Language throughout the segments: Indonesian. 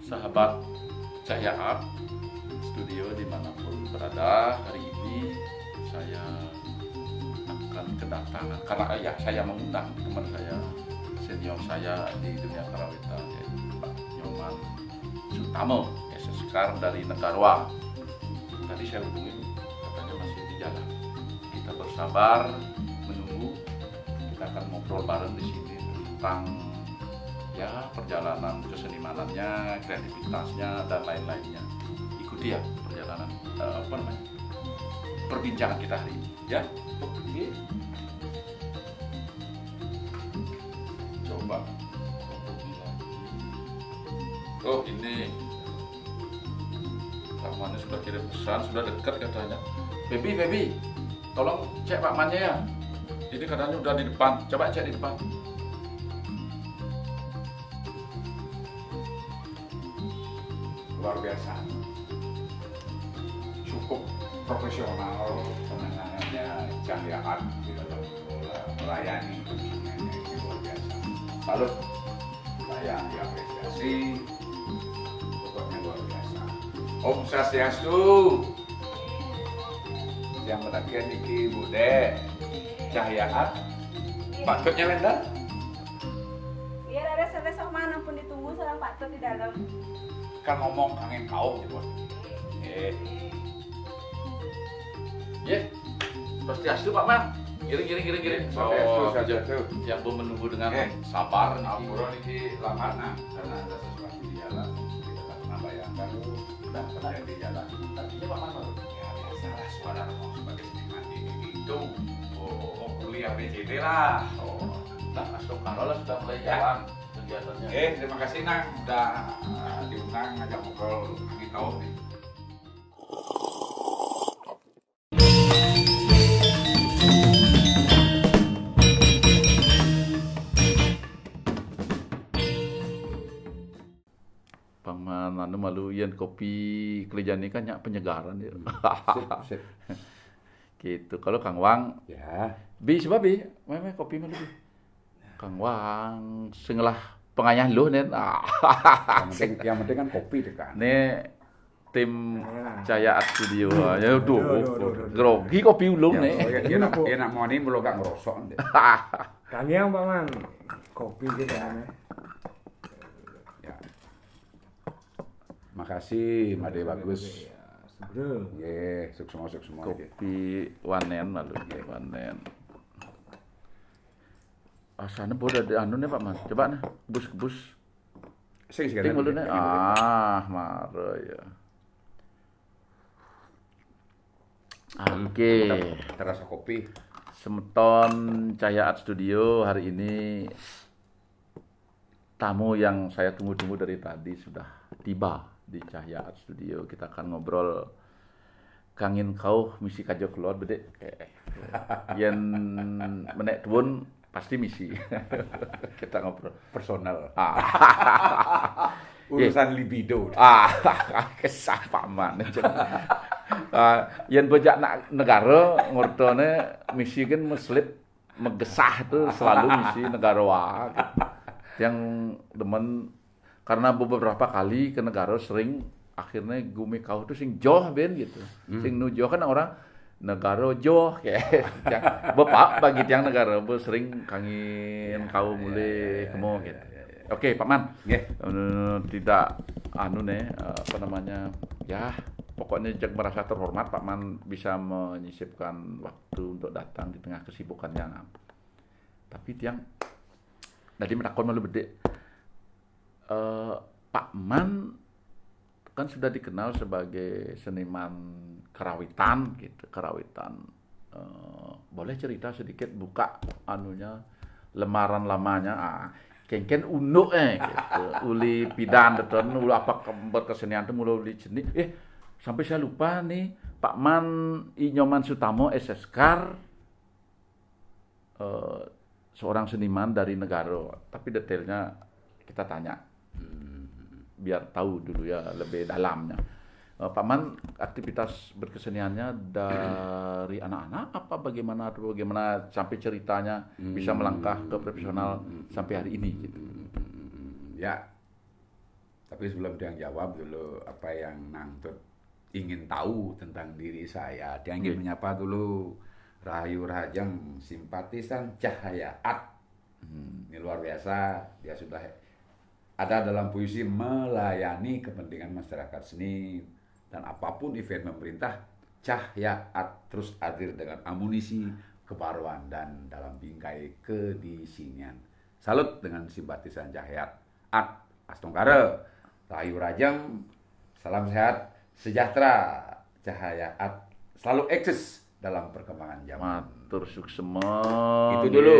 sahabat Cahya Art Studio dimanapun berada. Hari ini saya akan kedatangan karena saya mengundang teman saya, senior saya di dunia karawitan, yaitu Pak Nyoman Sutamo, sekarang dari Negarwa. Tadi saya hubungin, katanya masih di jalan. Kita bersabar menunggu. Kita akan ngobrol bareng di sini tentang perjalanan kesenimanannya, kreativitasnya, dan lain-lainnya. Ikuti ya perjalanan perbincangan kita hari ini ya. Oke. Coba. Oh ini Pak Mannya sudah kirim pesan, sudah dekat katanya. Baby, tolong cek Pak Mannya ya. Ini katanya udah di depan. Coba cek di depan. Luar biasa, cukup profesional penanganannya Cahya Art di dalam melayani konsumennya, ini luar biasa. Salut, saya diapresiasi, pokoknya luar biasa. Om Swastiastu, yang perhatian Niki Bude, Cahya Art, patutnya Lenda. Biar ada selesai mana pun ditunggu seorang Pak Tut di dalam. Kan ngomong kangen kau gitu. Swastiastu Pak Man. Giring. Swastiastu. Yang belum menunggu dengan sabar. Ampura ini lamana karena ada sesuatu di jalan. Kita tak pernah bayangkan dan terjadi di jalan. Tadinya Pak Man Ya biasalah suara ngomong sebagai seniman ini gitu. Oh kuliah BCD lah. Masuk Karola sudah mulai jalan kegiatannya. Terima kasih Nang udah diundang ngajak ngobrol angin tahun nih. Paman anu malu yen kopi kerjaan ini kan nyak penyegaran ya. Sip. Gitu. Kalau Kang Wang, Ya. coba meme kopi malu bi. Kang Wang sengelah pengayah lu nen. Yang penting kan kopi deh kan. Nih tim Cahya Art Studio ya grogi kopi ulung nih. Enak mau ini belum gak ngerosok. Kalian paman kopi gitu kan. Ya. Makasih Made bagus. Bro. Nggih, sukses semua. Kopi wanen malu wanen. Asane boda di anu nih Pak Man. Coba nah, gebus. Sing Ting dulu nih. Mare ya. Oke. Terasa kopi. Semeton Cahya Art Studio hari ini tamu yang saya tunggu-tunggu dari tadi sudah tiba di Cahya Art Studio. Kita akan ngobrol kangin kau misi kajo keluar bede. Yen menek tuun pasti misi. Kita ngobrol Personal. Urusan libido. Kesah paman. Yen bejak nak negara ngurtone misi kan meslip megesah itu selalu misi negara yang demen karena beberapa kali ke negara sering akhirnya gumi kau tuh sing joh ben gitu. Sing nujoh kan orang negara joh kayak bapak bagi tiang negara sering kangin kau mulai kemo gitu. Oke, Pak Man. Tidak pokoknya jag merasa terhormat Pak Man bisa menyisipkan waktu untuk datang di tengah kesibukannya. Tapi tiang tadi menakon malu bede. Pak Man kan sudah dikenal sebagai seniman karawitan gitu, boleh cerita sedikit buka anunya lembaran lamanya kengken unduk gitu. Uli pidan deton ulu apa berkesenian itu mulai uli jenis sampai saya lupa nih Pak Man Nyoman Sutamo SSKAR seorang seniman dari negara, tapi detailnya kita tanya biar tahu dulu ya lebih dalamnya. Pak Man aktivitas berkeseniannya dari anak-anak apa bagaimana sampai ceritanya bisa melangkah ke profesional sampai hari ini gitu. Ya. Tapi sebelum dia jawab dulu apa yang Nangtut ingin tahu tentang diri saya, dia ingin menyapa dulu Rahayu Rahajeng, simpatisan Cahayaat. Ini luar biasa, dia sudah ada dalam puisi melayani kepentingan masyarakat seni dan apapun event pemerintah, Cahayaat terus hadir dengan amunisi kebaruan dan dalam bingkai kedisinan. Salut dengan simpatisan Cahayaat. Astongkare, Rahayu Rahajeng, salam sehat, sejahtera, Cahayaat selalu eksis dalam perkembangan zaman. Matur suksema. Itu dulu.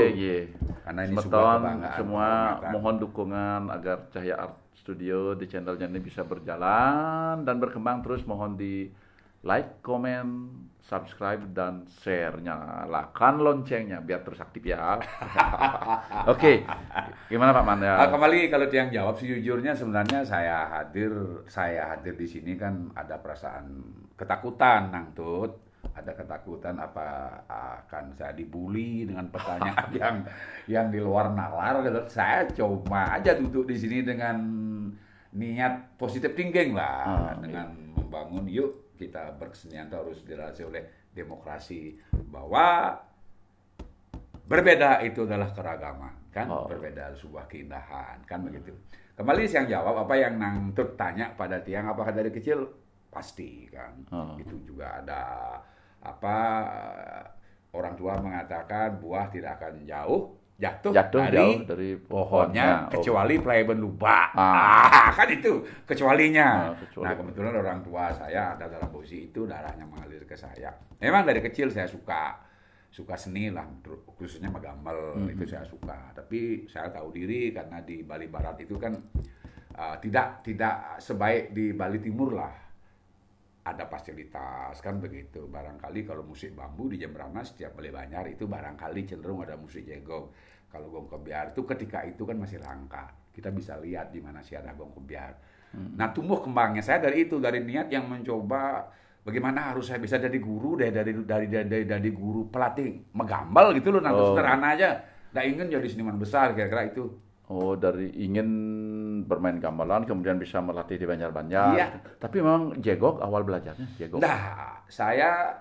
Karena ini ini sebuah kebanggaan, semua kehormatan. mohon dukungan agar Cahaya Art Studio di channelnya ini bisa berjalan dan berkembang terus. Mohon di like, comment, subscribe dan share. Nyalakan loncengnya biar terus aktif ya. Oke. Gimana Pak Man ya? Kembali kalau yang jawab sejujurnya sebenarnya saya hadir di sini kan ada perasaan ketakutan Nangtut. Ada ketakutan apa akan saya dibully dengan pertanyaan yang di luar nalar gitu. Saya coba aja duduk di sini dengan niat positif thinking lah, dengan membangun yuk kita berkesenian itu harus dilandasi oleh demokrasi, bahwa berbeda itu adalah keragaman kan, berbeda sebuah keindahan kan begitu. Kembali yang jawab apa yang Nangtut tanya pada Tiang, apakah dari kecil pasti kan. Itu juga ada orang tua mengatakan buah tidak akan jatuh dari pohonnya kecuali pleben luba. Kan itu kecualinya. Nah, kebetulan orang tua saya ada dalam posisi itu, darahnya mengalir ke saya. Memang dari kecil saya suka seni lah, khususnya menggambar itu saya suka. Tapi saya tahu diri karena di Bali Barat itu kan tidak sebaik di Bali Timur lah. Ada fasilitas kan begitu. Barangkali kalau musik bambu di Jembrana setiap Bali Banyar itu barangkali cenderung ada musik jegong. Kalau gong kebiar itu ketika itu kan masih langka. Kita bisa lihat di mana sih ada gong kebiar. Nah, tumbuh kembangnya saya dari itu, dari niat yang mencoba bagaimana harus saya bisa jadi guru dari guru pelatih megambal gitu loh, nanti sederhana aja. Nggak ingin jadi seniman besar kira-kira itu. Oh, dari ingin bermain gamelan kemudian bisa melatih di Banjar-Banjar. Iya. Tapi memang jegok awal belajarnya jegok. Nah, saya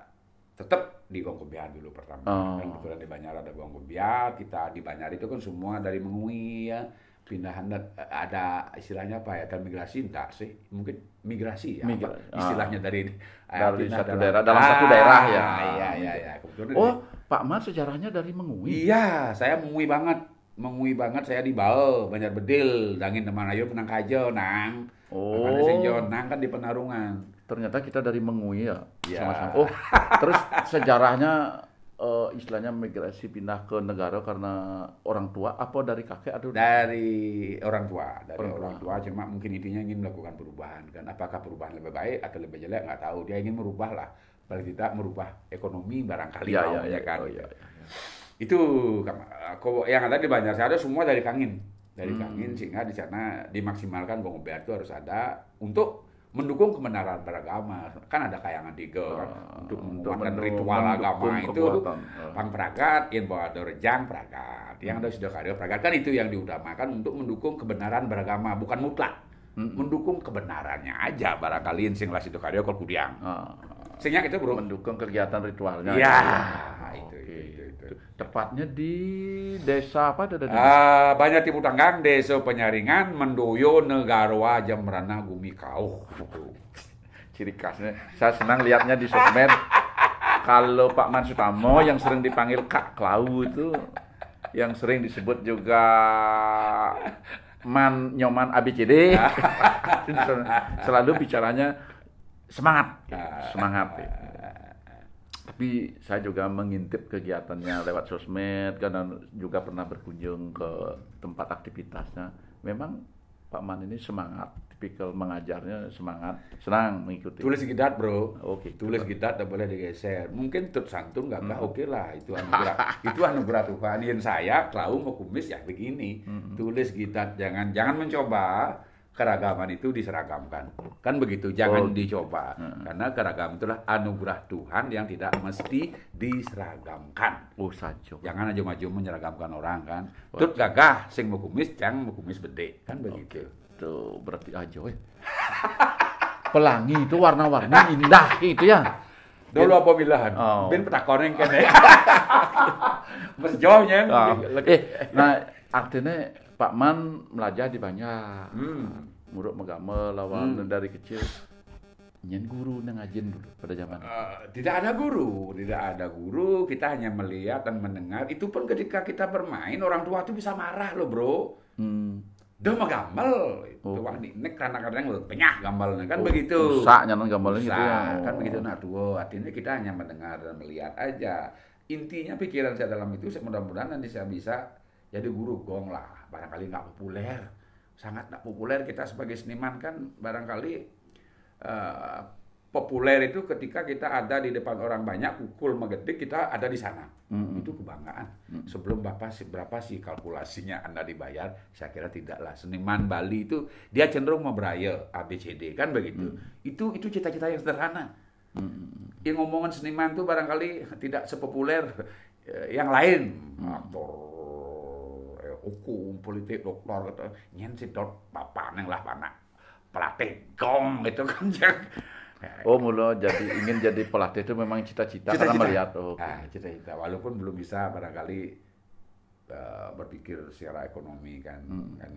tetap di Gong Kebiar dulu pertama. Kan kebetulan di Banjar ada Gong Kebiar, kita di Banjar itu kan semua dari Mengui ya. Pindahan ada istilahnya apa ya? Kan migrasi enggak sih? Mungkin migrasi ya. Istilahnya dari satu daerah dalam satu daerah ya. Iya. Pak Man sejarahnya dari Mengui. Iya, saya Mengui banget saya di Bae, Banjar Bedil, dangin teman ayo menang kajo nang. Makanya sing nang kan di Penarungan. Ternyata kita dari Mengui ya. Iya. Sama-sama. Terus sejarahnya istilahnya migrasi pindah ke negara karena orang tua apa dari kakek atau dari orang tua cuma mungkin intinya ingin melakukan perubahan kan, apakah perubahan lebih baik atau lebih jelek nggak tahu, dia ingin merubah lah, paling tidak merubah ekonomi barangkali ya kan. Itu yang ada di Banjar saya ada semua dari Kangin sehingga di sana dimaksimalkan Gong Kebiar itu harus ada untuk mendukung kebenaran beragama. Kan ada kayangan tiga kan untuk menguatkan ritual agama itu pang pragat, yang bawa dorjang pragat, yang ada sudah karya pragat kan itu yang diutamakan untuk mendukung kebenaran beragama, bukan mutlak. Mendukung kebenarannya aja barangkali sing lah sido karya kol kudiang. Sehingga itu bro mendukung kegiatan ritualnya. Iya, itu. Tepatnya di desa apa ada? Banyak Timur Tanggang, Desa Penyaringan, Mendoyo, Negaroa, Jembrana, Gumikau. Ciri khasnya. Saya senang lihatnya di sosmed. Kalau Pak Man Sutamo yang sering dipanggil Kak Klau itu, yang sering disebut juga Nyoman ABCD. Selalu bicaranya semangat. Tapi saya juga mengintip kegiatannya lewat sosmed kan, dan juga pernah berkunjung ke tempat aktivitasnya. Memang Pak Man ini semangat, tipikal mengajarnya semangat, senang mengikuti. Tulis gidat bro, Tulis gidat tak boleh digeser. Mungkin tut santun nggak oke lah, itu anugerah Tuhan. Yang saya Klau mau kumis ya begini, tulis gidat, jangan mencoba keragaman itu diseragamkan, kan begitu, jangan dicoba, karena keragaman itulah anugerah Tuhan yang tidak mesti diseragamkan. Jangan aja maju menyeragamkan orang kan. Tut gagah sing mau kumis, jangan mau kumis bede, kan begitu. itu berarti aja weh. Pelangi itu warna-warni indah itu ya. Dulu apa bilahan? Oh. Ben petakonen kene. Mas jauhnya. Nah artinya Pak Man belajar di banyak. Muruk megamel lawan dari kecil. Nyen guru ngajin dulu pada zaman. Tidak ada guru. Kita hanya melihat dan mendengar. Itu pun ketika kita bermain, orang tua itu bisa marah loh bro. Dah mah gamel, itu wah nek kadang-kadang penyah gambalnya kan begitu. Rusak nyanon gambalnya gitu ya. Kan begitu nah tuh. Artinya kita hanya mendengar dan melihat aja. Intinya pikiran saya dalam itu mudah-mudahan nanti saya bisa jadi guru gong lah. Barangkali nggak populer, sangat nggak populer kita sebagai seniman kan barangkali. Populer itu ketika kita ada di depan orang banyak, pukul megedik, kita ada di sana. Itu kebanggaan. Sebelum berapa sih kalkulasinya Anda dibayar? Saya kira tidaklah. Seniman Bali itu dia cenderung membraille ABCD kan begitu. Itu cita-cita yang sederhana. Yang ngomongan seniman itu barangkali tidak sepopuler yang lain. Aktor, hukum, politik, doktor, gitu. Nyen sidot bapak neng lah panak. Pelatih gong gitu kan. Oh, mula ingin jadi pelatih itu memang cita-cita karena melihat cita-cita walaupun belum bisa barangkali berpikir secara ekonomi kan,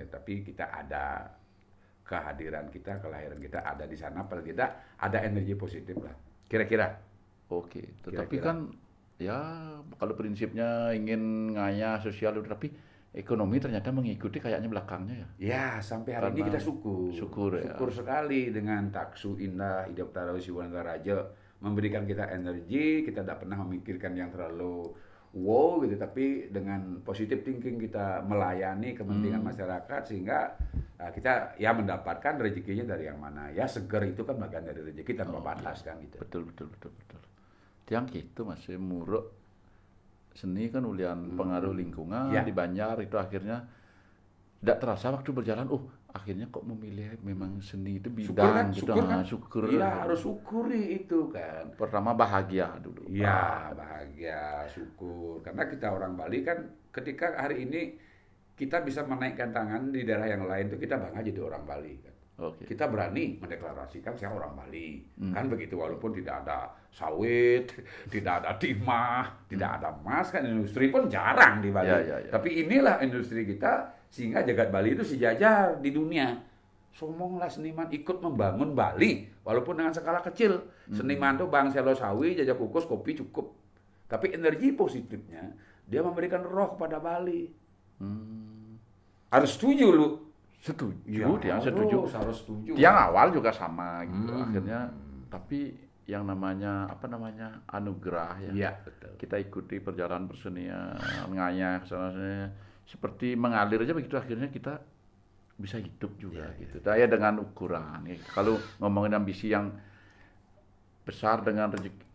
tapi kita ada kehadiran kita, kelahiran kita ada di sana, paling tidak ada energi positif lah kira-kira. Oke, tetapi kan ya kalau prinsipnya ingin ngaya sosial tapi ekonomi ternyata mengikuti kayaknya belakangnya ya. Ya, sampai hari ini kita syukur sekali dengan taksu indah hidup Tarawih Wanagaraja memberikan kita energi, kita tidak pernah memikirkan yang terlalu wow gitu, tapi dengan positive thinking kita melayani kepentingan masyarakat sehingga kita ya mendapatkan rezekinya dari yang mana. Ya seger itu kan bagian dari rezeki tanpa batas kan gitu. Betul. Tiang gitu masih muruk. Seni kan ulian pengaruh lingkungan di Banjar itu akhirnya tidak terasa waktu berjalan. Akhirnya kok memilih memang seni itu bidang syukur. Iya harus syukuri itu kan. Pertama bahagia dulu. Iya bahagia, syukur. Karena kita orang Bali kan ketika hari ini kita bisa menaikkan tangan di daerah yang lain itu kita bangga jadi orang Bali kan. Kita berani mendeklarasikan saya orang Bali kan begitu, walaupun tidak ada sawit, tidak ada timah, tidak ada emas kan, industri pun jarang di Bali. Tapi inilah industri kita sehingga jagat Bali itu sejajar di dunia. Sombonglah seniman ikut membangun Bali walaupun dengan skala kecil. Seniman tuh bang selo sawi, jajak kukus, kopi cukup. Tapi energi positifnya dia memberikan roh kepada Bali. Harus setuju lu. Setuju, Tiang setuju. Harus setuju. Tiang awal juga sama gitu akhirnya, tapi yang namanya anugerah ya. Iya, betul. Kita ikuti perjalanan bersenian, ngayah kesana seperti mengalir aja begitu akhirnya kita bisa hidup juga gitu. Daya dengan ukuran. Ya. Kalau ngomongin ambisi yang besar dengan rezeki,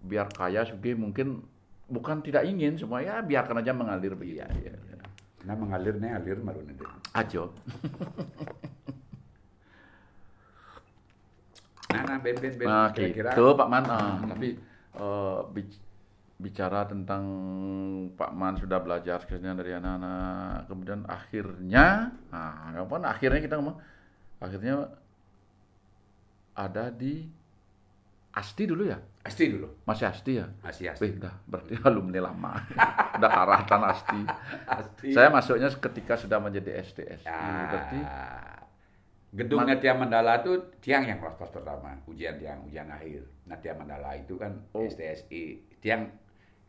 biar kaya juga mungkin bukan tidak ingin semua ya biarkan aja mengalir begitu. Iya. Nah mengalir maru nanti. Ajo. Ben. Kira-kira. Gitu Pak Man. Tapi bicara tentang Pak Man sudah belajar kesenian dari anak-anak, kemudian akhirnya kita ngomong, akhirnya ada di Asti dulu ya? Asti dulu. Masih Asti ya? Masih Asti. Dah, berarti alumni lama. Udah karatan Asti. Saya masuknya ketika sudah menjadi STSI. Berarti gedungnya Tiang Mandala itu Tiang yang kelas pertama, ujian akhir. Nah Tiang Mandala itu kan STSI. Tiang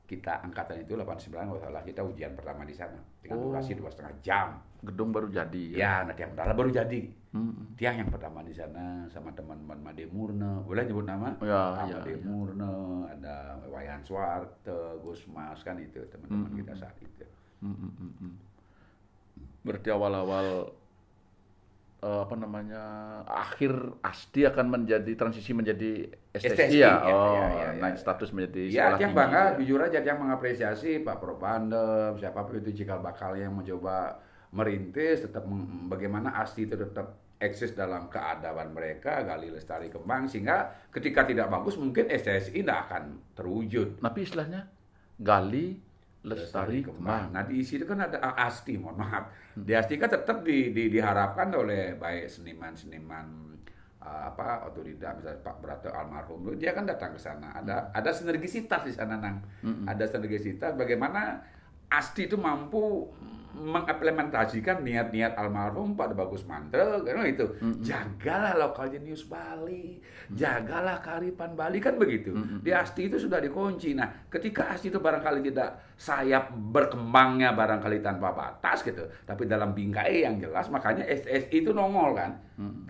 kita angkatan itu 89 kalau salah, kita ujian pertama di sana dengan durasi 2,5 jam. Gedung baru jadi ya? Ya, nah Tiang Mandala baru jadi. Tiang yang pertama di sana sama teman-teman Made Murne, boleh nyebut nama? Made Murne, ada Wayan Swarte, Gus Mas kan itu teman-teman kita saat itu. Berarti awal-awal akhir Asti akan transisi menjadi STSI ya? Naik status menjadi sekolah Tiang tinggi. Bangga, jujur aja Tiang mengapresiasi Pak Propandem, siapapun itu cikal bakal yang mencoba merintis, tetap bagaimana Asti itu tetap eksis dalam keadaban mereka, gali lestari kembang, sehingga ketika tidak bagus mungkin STSI tidak akan terwujud. Tapi istilahnya gali Lestari Kembang. Nah di isi itu kan ada Asti, mohon maaf. Di Asti kan tetap diharapkan oleh baik seniman-seniman otodidak, misalnya Pak Brato almarhum, dia kan datang ke sana. Ada sinergisitas di sana, Nang. Ada sinergisitas bagaimana Asti itu mampu mengimplementasikan niat-niat almarhum Pak Bagus Mantel, kan itu. Jagalah lokal jenius Bali, jagalah kearifan Bali, kan begitu. Di Asti itu sudah dikunci. Nah, ketika Asti itu barangkali tidak sayap berkembangnya barangkali tanpa batas gitu, tapi dalam bingkai yang jelas, makanya STSI itu nongol kan.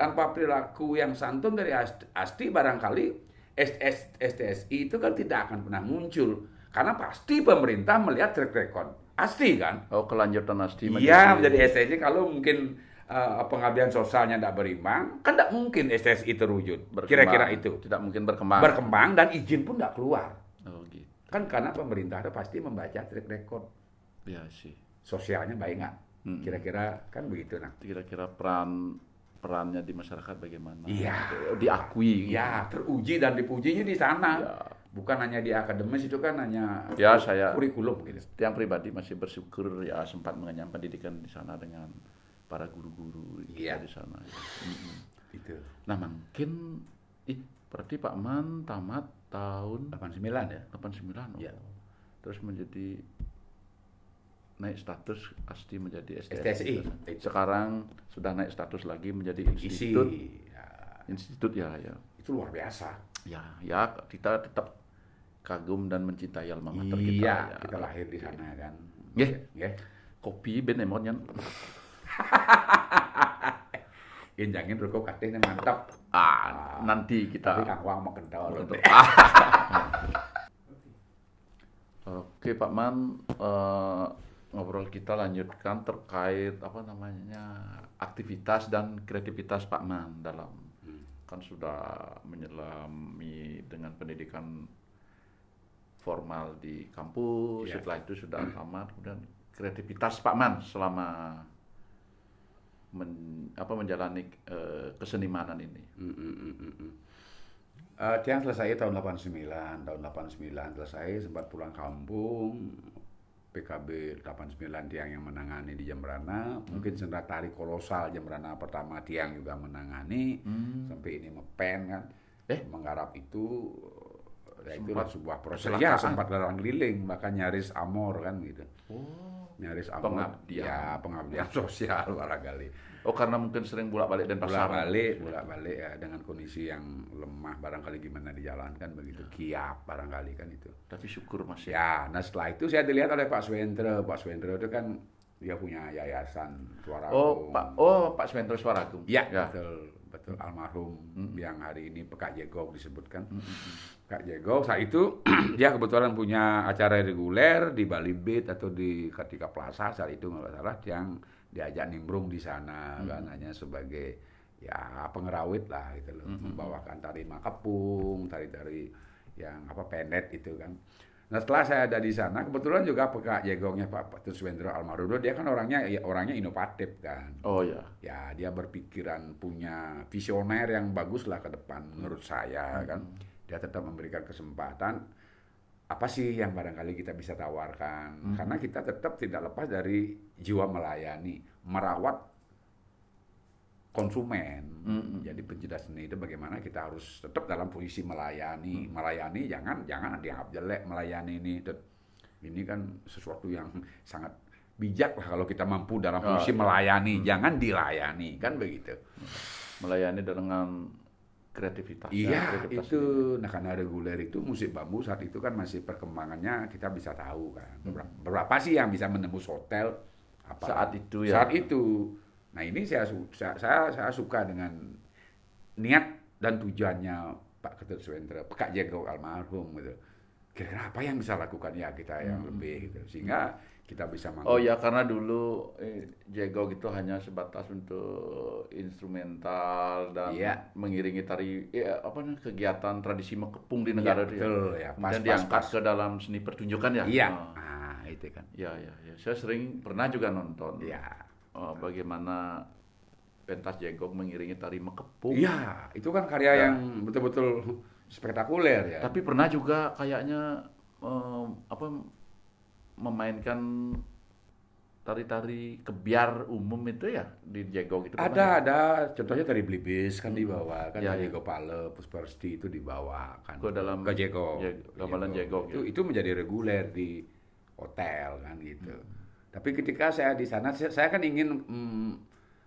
Tanpa perilaku yang santun dari Asti barangkali STSI itu kan tidak akan pernah muncul. Karena pasti pemerintah melihat track record Asti kan. Oh, kelanjutan Asti. Iya, menjadi STSI kalau mungkin pengabdian sosialnya tidak berimbang, kan tidak mungkin STSI terwujud. Kira-kira itu. Tidak mungkin berkembang. Berkembang dan izin pun tidak keluar. Oh, gitu. Kan karena pemerintah itu pasti membaca track record. Ya sih. Sosialnya baik nggak? Kira-kira kan begitu, nah. Kira-kira perannya di masyarakat bagaimana? Iya. Diakui. Iya, teruji dan dipujinya di sana. Ya. Bukan hanya di akademis, itu kan hanya saya kurikulum gitu. Yang pribadi masih bersyukur ya sempat mengenyam pendidikan di sana dengan para guru-guru di sana. Ya. Gitu. Nah, mungkin berarti Pak Man tamat tahun 89 ya? 89. Ya. Terus menjadi naik status Asti menjadi STSI. Sekarang sudah naik status lagi menjadi institut ya. Itu luar biasa. Ya, kita tetap kagum dan mencintai alma mater kita. Iya, kita lahir di sana kan. Nggih. Kopi ben emonnya. Injangin rokok katanya mantap. Nanti kita. Tapi Kang Wang mau kental. Oke, Pak Man, ngobrol kita lanjutkan terkait aktivitas dan kreativitas Pak Man dalam kan sudah menyelami dengan pendidikan formal di kampus, setelah itu sudah tamat, kemudian kreativitas Pak Man selama menjalani kesenimanan ini. Tiang selesai tahun 89 selesai, sempat pulang kampung. PKB 89 Tiang yang menangani di Jembrana, mungkin sendera tari kolosal Jembrana pertama Tiang juga menangani, sampai ini ngepen kan, menggarap itu, ya itulah sebuah proses. Ya sempat larang keliling, bahkan nyaris amor kan gitu. Nyaris amor. Pengabdian sosial barangkali. Oh, karena mungkin sering bolak-balik dan bolak-balik ya, dengan kondisi yang lemah barangkali gimana dijalankan begitu, kiap barangkali kan itu. Tapi syukur masih. Ya, nah setelah itu saya dilihat oleh Pak Swendro. Pak Swendro itu kan dia punya yayasan Suaragung. Pak Swendro Suaragung. Ya. Betul almarhum yang hari ini Pekak Jegok disebutkan. Pekak Jegok saat itu dia kebetulan punya acara reguler di Bali Beat atau di Kartika Plaza saat itu nggak salah, yang diajak nimbrung di sana kan, hanya sebagai ya pengerawit lah gitu loh, membawakan tari Makapung, tari-tari yang pendet itu kan. Nah setelah saya ada di sana, kebetulan juga Pekak Jegongnya Pak Tuswendro almarhum, dia kan orangnya inovatif kan. Oh ya. Ya dia berpikiran, punya visioner yang bagus lah ke depan menurut saya kan. Dia tetap memberikan kesempatan. Apa sih yang barangkali kita bisa tawarkan? Karena kita tetap tidak lepas dari jiwa melayani, merawat konsumen. Jadi pencinta seni itu bagaimana kita harus tetap dalam posisi melayani. Melayani jangan dianggap jelek melayani ini. Ini kan sesuatu yang sangat bijak lah kalau kita mampu dalam posisi melayani, jangan dilayani, kan begitu. Melayani dengan kreativitas. Iya, itu. Nah, karena reguler itu musik bambu saat itu kan masih perkembangannya kita bisa tahu kan. Berapa sih yang bisa menembus hotel saat itu ya. Saat itu. Nah, ini saya suka dengan niat dan tujuannya Pak Ketut Swendro, Pekak Jegok almarhum gitu. Kira-kira apa yang bisa lakukan ya kita yang lebih gitu. Sehingga kita bisa mampu. Oh ya, karena dulu Jegok itu hanya sebatas untuk instrumental dan mengiringi tari kegiatan tradisi Mekepung di negara itu. Betul ya. Kemudian diangkat ke dalam seni pertunjukan ya. Iya. Itu kan. Ya. Saya pernah juga nonton. Iya. Bagaimana pentas Jegok mengiringi tari Mekepung. Iya, itu kan karya yang betul-betul spektakuler ya. Tapi pernah juga kayaknya memainkan tari-tari kebiar umum itu ya di Jegok itu? Ada. Contohnya tari Blibis kan dibawa, kan Ya, tari ya. Gopale, Puspersti itu dibawa kan Ke dalam Jegok. gamelan Jegok, ya. Itu menjadi reguler di hotel kan gitu. Tapi ketika saya di sana, saya kan ingin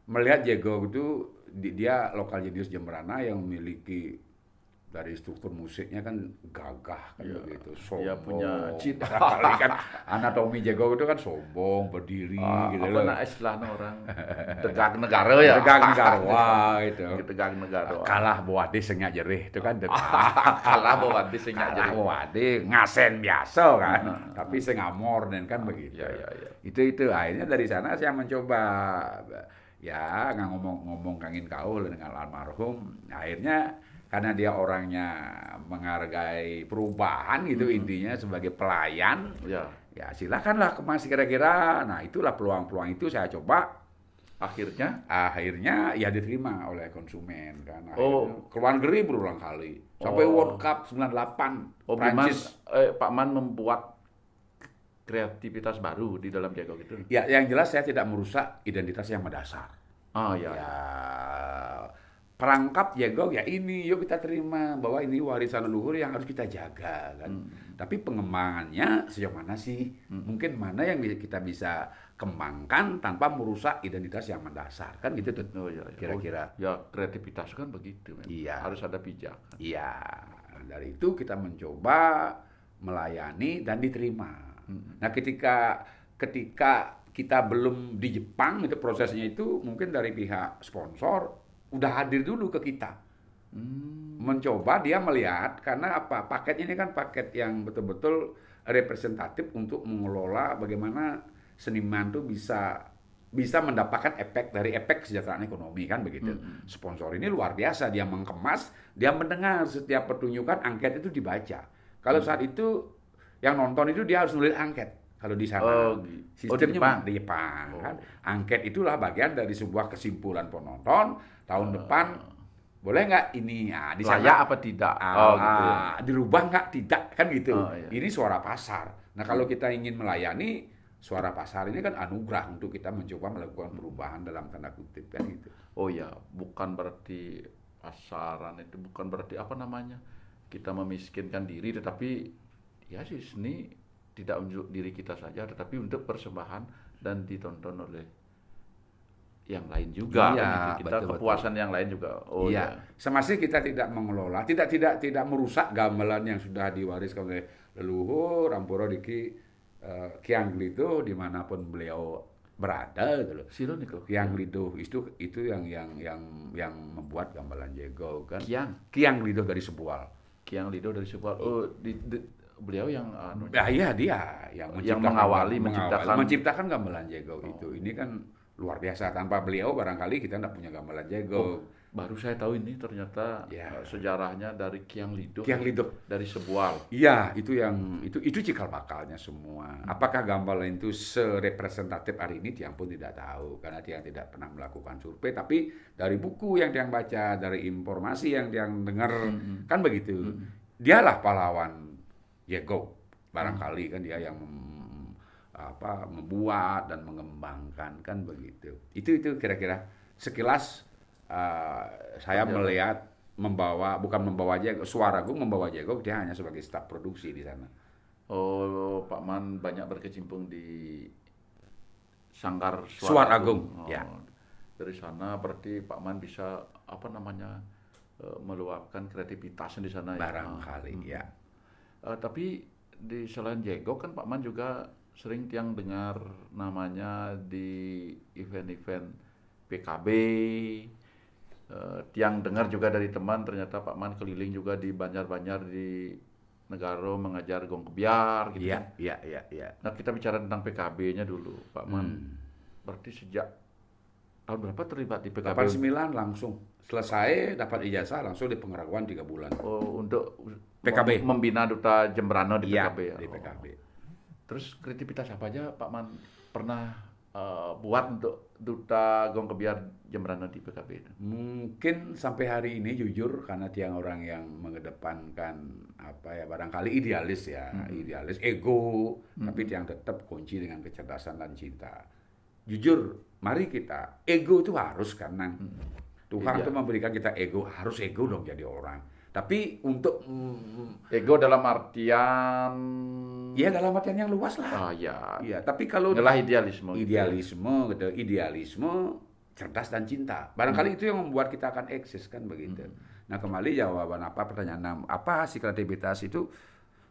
melihat Jegok itu dia lokal jenius Jemberana yang memiliki dari struktur musiknya kan gagah kan begitu, sombong. Dia punya cita. Kali kan anatomi Jegok itu kan sombong, berdiri gitu Apa loh. nak istilahnya orang tegak negara ya? Tegak negara, wah itu. Tegak negara. Kalah bawade sengak jerih itu kan Kalah bawa di singa kalah jadi. bawade ngasen biasa kan, tapi sing amor dan kan begitu. Ya. Itu akhirnya dari sana saya mencoba ya nggak ngomong kangin kaul dengan almarhum. Akhirnya karena dia orangnya menghargai perubahan gitu intinya sebagai pelayan, Ya. ya silakanlah kemas kira-kira. Nah itulah peluang-peluang itu saya coba. Akhirnya ya diterima oleh konsumen kan. Akhirnya keluar negeri berulang kali sampai World Cup 98 Prancis. Pak Man membuat kreativitas baru di dalam Jegok itu. Ya yang jelas saya tidak merusak identitas yang mendasar. Ya. Ya perangkap Jegok ya ini yuk kita terima bahwa ini warisan leluhur yang harus kita jaga kan. Tapi pengembangannya sejauh mana sih? Mungkin mana yang kita bisa kembangkan tanpa merusak identitas yang mendasar kan gitu tuh. Ya. Kira-kira. Ya kreativitas kan begitu. Memang. Iya. Harus ada pijakan. Iya. Dari itu kita mencoba melayani dan diterima. Nah ketika kita belum di Jepang itu prosesnya itu mungkin dari pihak sponsor udah hadir dulu ke kita. Mencoba dia melihat karena apa? Paket ini kan paket yang betul-betul representatif untuk mengelola bagaimana seniman tuh bisa mendapatkan efek kesejahteraan ekonomi kan begitu. Sponsor ini luar biasa, dia mengemas, dia mendengar setiap pertunjukan angket itu dibaca. Kalau saat itu yang nonton itu dia harus nulis angket. Kalau di sana sistemnya di Jepang kan. Angket itulah bagian dari sebuah kesimpulan penonton tahun depan boleh nggak ini di sana layak apa tidak gitu ya. Dirubah nggak tidak kan gitu. Iya. Ini suara pasar. Nah kalau kita ingin melayani suara pasar ini kan anugerah untuk kita mencoba melakukan perubahan dalam tanda kutip kan gitu. Oh ya, bukan berarti pasaran itu bukan berarti apa namanya kita memiskinkan diri, tetapi ya sih seni tidak untuk diri kita saja, tetapi untuk persembahan dan ditonton oleh yang lain juga. Iya, kan gitu. Kita betul, kepuasan yang lain juga. Oh iya. Semasa kita tidak mengelola, tidak merusak gamelan yang sudah diwariskan oleh leluhur Ampura Diki Kyang Lido dimanapun beliau berada gitu loh. Silo nih kok. Kyang Lido itu yang membuat gamelan Jegok kan. Kyang Lido dari Sebual. Kyang Lido dari Sebual. Oh, beliau yang Ya iya dia yang menciptakan gamelan Jegok itu. Ini kan luar biasa, tanpa beliau barangkali kita tidak punya gamelan Jegok. Baru saya tahu ini ternyata sejarahnya dari Kyang Lido dari Sebual. Iya, itu cikal bakalnya semua. Apakah gamelan itu serepresentatif hari ini Tiang pun tidak tahu karena Tiang tidak pernah melakukan survei, tapi dari buku yang Tiang baca, dari informasi yang Tiang dengar kan begitu. Dialah pahlawan Jegok. Barangkali kan dia yang membuat dan mengembangkan kan begitu. Itu kira-kira sekilas saya melihat bukan membawa Jegok, Suara Agung membawa Jegok, dia hanya sebagai staf produksi di sana. Oh, Pak Man banyak berkecimpung di Sanggar Suara Agung. Ya. Dari sana berarti Pak Man bisa meluapkan kreativitasnya di sana. Barangkali ya. Tapi di selain Jegok kan Pak Man juga sering Tiang dengar namanya di event-event PKB. Tiang dengar juga dari teman ternyata Pak Man keliling juga di Banjar-Banjar di Negaro mengajar gong kebiar gitu. Iya. Nah, kita bicara tentang PKB-nya dulu, Pak Man. Berarti sejak tahun berapa terlibat di PKB? 89 langsung selesai dapat ijazah langsung di Pengeraguan 3 bulan. Oh, untuk PKB. Membina duta Jemberana di PKB ya. Di PKB. Terus kreativitas apa aja Pak Man pernah buat untuk duta Gong Kebiar Jembrana di PKB itu? Mungkin sampai hari ini jujur karena tiang orang yang mengedepankan barangkali idealis ya, idealis ego, tapi tiang tetap kunci dengan kecerdasan dan cinta. Jujur, mari kita ego itu harus karena Tuhan itu memberikan kita ego, harus ego dong jadi orang. Tapi untuk ego dalam artian ya dalam artian yang luas lah. Iya, tapi kalau adalah idealisme gitu. Idealisme, cerdas dan cinta. Barangkali itu yang membuat kita akan eksis kan begitu. Nah, kembali jawaban pertanyaan apa sih kreativitas itu?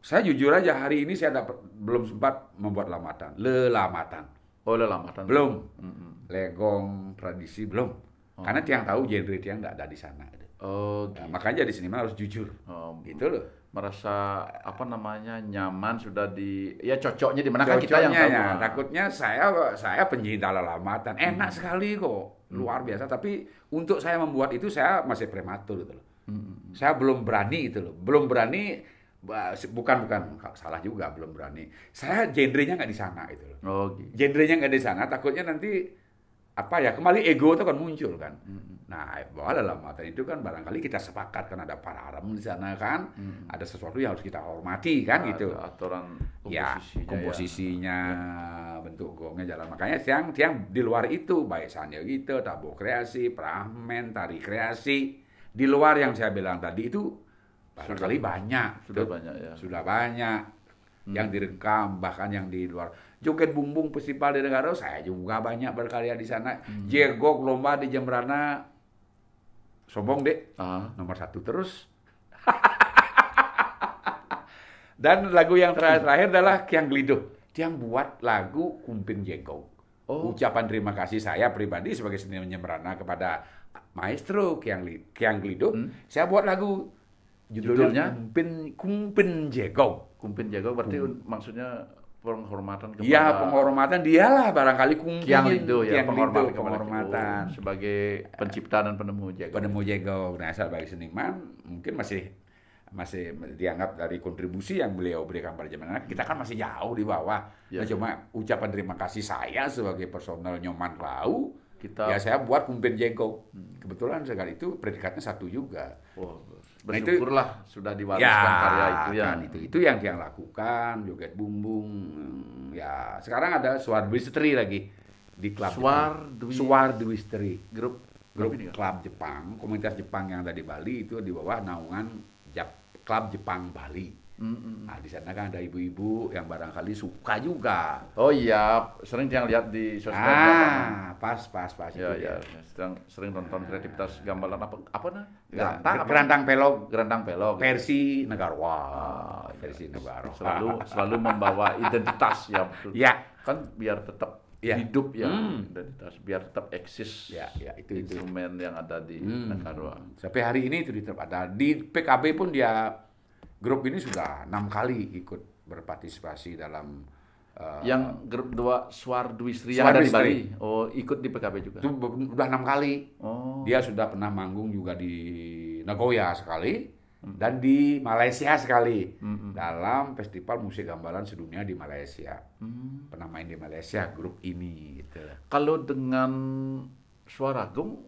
Saya jujur aja hari ini saya belum sempat membuat lelamatan. Oh, lelamatan. Belum. Legong tradisi belum. Karena tiang tahu genre tiang enggak ada di sana. Oh, nah, makanya di sini harus jujur. Gitu loh. Merasa nyaman sudah cocoknya di mana kan kita yang tahu. Ya, takutnya saya pencinta lelamatan. Enak sekali kok. Luar biasa, tapi untuk saya membuat itu saya masih prematur gitu loh. Saya belum berani gitu loh. Belum berani bukan salah juga belum berani. Saya genrenya nggak di sana gitu loh. Oh, gitu. Genrenya nggak di sana, takutnya nanti kembali ego itu kan muncul kan. Nah, bahwa dalam mata itu kan barangkali kita sepakat kan ada pararam di sana kan, ada sesuatu yang harus kita hormati kan gitu. Aturan komposisinya, bentuk gongnya jalan. Makanya tiang di luar itu baik sanyo gitu, tabuh kreasi, pramen, tari kreasi. Di luar yang saya bilang tadi itu barangkali sudah banyak yang direkam, bahkan yang di luar. Joget Bumbung Festival di Negara saya juga banyak berkarya di sana. Jegok lomba di Jembrana sombong dek, nomor 1 terus. Dan lagu yang terakhir adalah Kiang Glido. Tiang buat lagu Kumpin Jegok. Ucapan terima kasih saya pribadi sebagai seniman Jembrana kepada Maestro Kiang Glido. Saya buat lagu judulnya Kumpin Jegok. Kumpin Jegok berarti maksudnya penghormatan kepada penghormatan dialah barangkali Kiang Glido ya, penghormatan sebagai pencipta dan penemu Jegok. Nah, sebagai seniman mungkin masih dianggap dari kontribusi yang beliau berikan pada zaman kita kan masih jauh di bawah. Nah, cuma ucapan terima kasih saya sebagai personal Nyoman Lau saya buat Kumpin Jegok. Kebetulan sekali itu predikatnya 1 juga. Bersyukurlah sudah diwariskan karya itu ya. Kan, itu yang dia lakukan, joget bumbung. Ya, sekarang ada Suardwistri lagi di klub Suardwistri, grup klub Jepang, komunitas Jepang yang ada di Bali itu di bawah naungan klub Jepang Bali. Nah, di sana kan ada ibu-ibu yang barangkali suka juga. Oh iya, sering yang lihat di sosmed. Pas ya. Sering nonton kreativitas gambaran apa nah? Gerantang pelog. Versi Negara. Selalu membawa identitas ya betul. Ya, kan biar tetap hidup ya, identitas biar tetap eksis. Ya, itu instrumen yang ada di Negara. Sampai hari ini itu tetap ada. Di PKB pun grup ini sudah 6 kali ikut berpartisipasi dalam yang grup 2 Suardwistri yang ada di Bali. Oh, ikut di PKB juga. Itu udah 6 kali. Dia sudah pernah manggung juga di Nagoya sekali dan di Malaysia sekali. Dalam festival musik gamelan sedunia di Malaysia. Pernah main di Malaysia grup ini gitu. Kalau dengan Suara Gong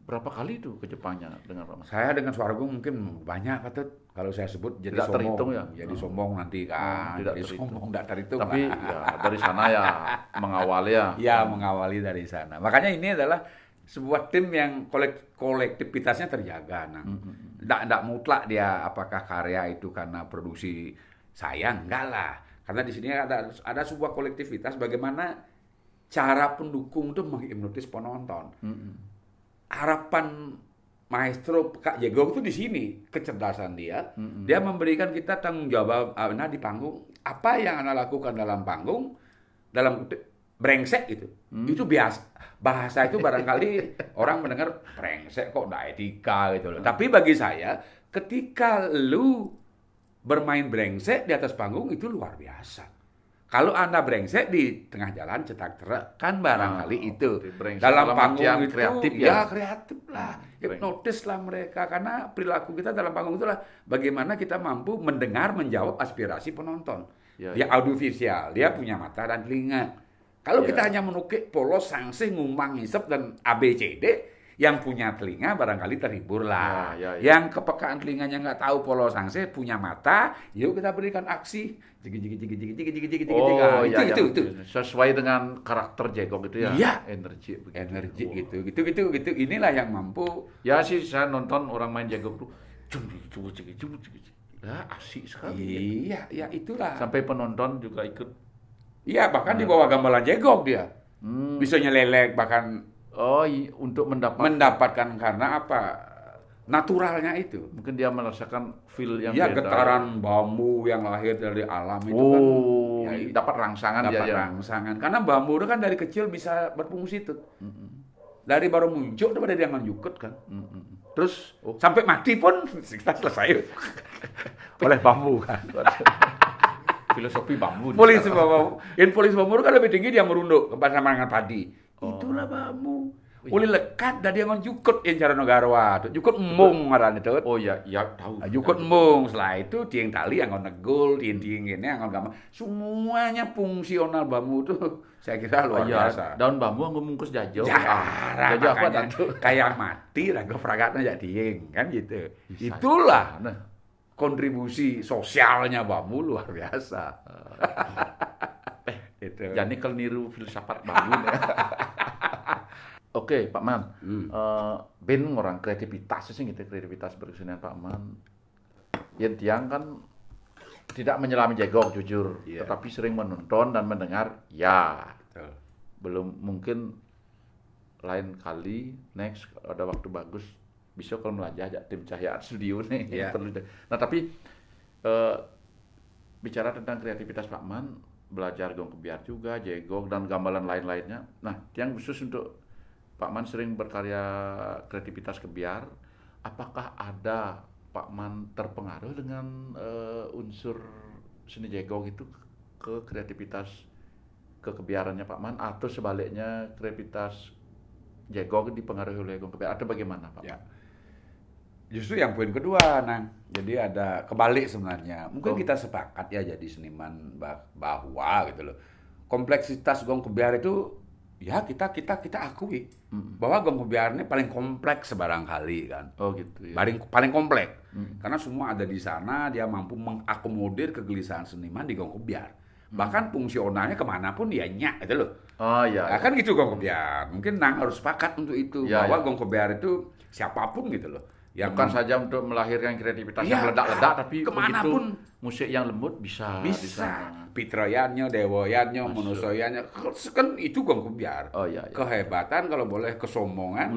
berapa kali itu ke Jepangnya dengan Rama? Saya dengan Suara Gong mungkin banyak Patut. Kalau saya sebut jadi tidak sombong. Terhitung ya? Jadi sombong nanti kan. Tidak jadi terhitung. Sombong tidak terhitung. Tapi ya dari sana ya mengawali ya. Ya, mengawali dari sana. Makanya ini adalah sebuah tim yang kolektivitasnya terjaga. Tidak mutlak dia apakah karya itu karena produksi saya, enggak lah. Karena di sini ada sebuah kolektivitas bagaimana cara pendukung itu menghipnotis penonton. Harapan Maestro Kak Jegok itu di sini kecerdasan dia. Dia memberikan kita tanggung jawab di panggung. Apa yang Anda lakukan dalam panggung, dalam brengsek gitu. Itu biasa. Bahasa itu barangkali orang mendengar brengsek kok enggak etika gitu loh. Tapi bagi saya ketika lu bermain brengsek di atas panggung itu luar biasa. Kalau Anda brengsek di tengah jalan cetak terek kan barangkali itu dalam panggung itu kreatif kreatif lah, hipnotis lah mereka karena perilaku kita dalam panggung itulah bagaimana kita mampu mendengar menjawab aspirasi penonton. Dia audiovisual, dia punya mata dan telinga. Kalau Iya. kita hanya menukik polos, sangse, ngumang, ngisep, dan ABCD, yang punya telinga barangkali terhibur lah. Ya. Yang kepekaan telinganya nggak tahu polos sangse, punya mata, yuk kita berikan aksi. Jigi. Oh, iya, Itu. Sesuai dengan karakter Jegok itu ya. Iya. Energi begitu. Energi Oh. gitu. Inilah yang mampu. Ya sih, saya nonton orang main Jegok tuh. Ya, asik sekali. Iya, ya itulah. Sampai penonton juga ikut. Iya, bahkan di bawah gamelan Jegok dia. Hmm. Bisa nyelelek, bahkan Oh, untuk mendapatkan karena apa? Naturalnya itu. mungkin dia merasakan feel yang Iya, beda. getaran bambu yang lahir dari alam itu Oh, kan. Ya, dapat rangsangan dapat dia. rangsangan. Karena bambu itu kan dari kecil bisa berfungsi tuh. Dari baru muncul itu pada dia nyukut kan. Terus sampai mati pun kita selesai oleh bambu kan. Filosofi bambu. Polisi bambu. Polisi bambu itu kan lebih tinggi dia merunduk ke sama dengan padi. Itulah bambu. Uli lekat dan dia ngejukut yang cara negara tuh. Jukut embung ngaran itu. Oh ya tahu. Jukut embung. Setelah itu tiang tali yang negul, tiang ini yang gampang. Semuanya fungsional bambu tuh saya kira luar biasa. Daun bambu yang membungkus jajo. Jarang, Jajo apa makanya tuh? kayak mati raga fragatnya jadi tiang kan gitu. Bisa. Itulah Nah, kontribusi sosialnya bambu luar biasa. Itu. jadi kalau niru filsafat bambu nih. Oke, Pak Man. Ben orang kreativitas sih gitu, kreativitas berkesenian Pak Man. Yang tiang kan tidak menyelami Jegok jujur, Iya. tetapi sering menonton dan mendengar. Ya, Betul. belum mungkin lain kali next kalau ada waktu bagus bisa kalau melajah aja tim Cahaya Art Studio nih. Iya. Perlu. Nah, tapi bicara tentang kreativitas Pak Man, belajar gong kebiar juga, Jegok dan gamelan lain-lainnya. Nah, yang khusus untuk Pak Man sering berkarya kreativitas kebiar, apakah ada Pak Man terpengaruh dengan unsur seni Jegok itu ke kreativitas kekebiarannya Pak Man, atau sebaliknya kreativitas Jegok dipengaruhi oleh gong kebiar, atau bagaimana Pak? Ya. Justru yang poin kedua, Nang. Jadi ada kebalik sebenarnya. Mungkin kita sepakat ya jadi seniman bahwa gitu loh. Kompleksitas gong kebiar itu ya kita akui bahwa gong kebiar ini paling kompleks sebarangkali kan. Oh gitu ya. Paling kompleks. Karena semua ada di sana, dia mampu mengakomodir kegelisahan seniman di gong kebiar. Bahkan fungsionalnya kemanapun dia nyak gitu loh. Oh iya. Nah, kan gitu gong kebiar. Mungkin Nang harus sepakat untuk itu Ya, bahwa ya. gong kebiar itu siapapun gitu loh. Yang Bukan saja untuk melahirkan kreativitas Iya, yang meledak-ledak, tapi kemanapun. begitu musik yang lembut bisa. di bisa sana. Pitrayannya, dewoyannya, Masuk. manusianya kan itu gong kebiar. Oh iya. Kehebatan kalau boleh kesombongan,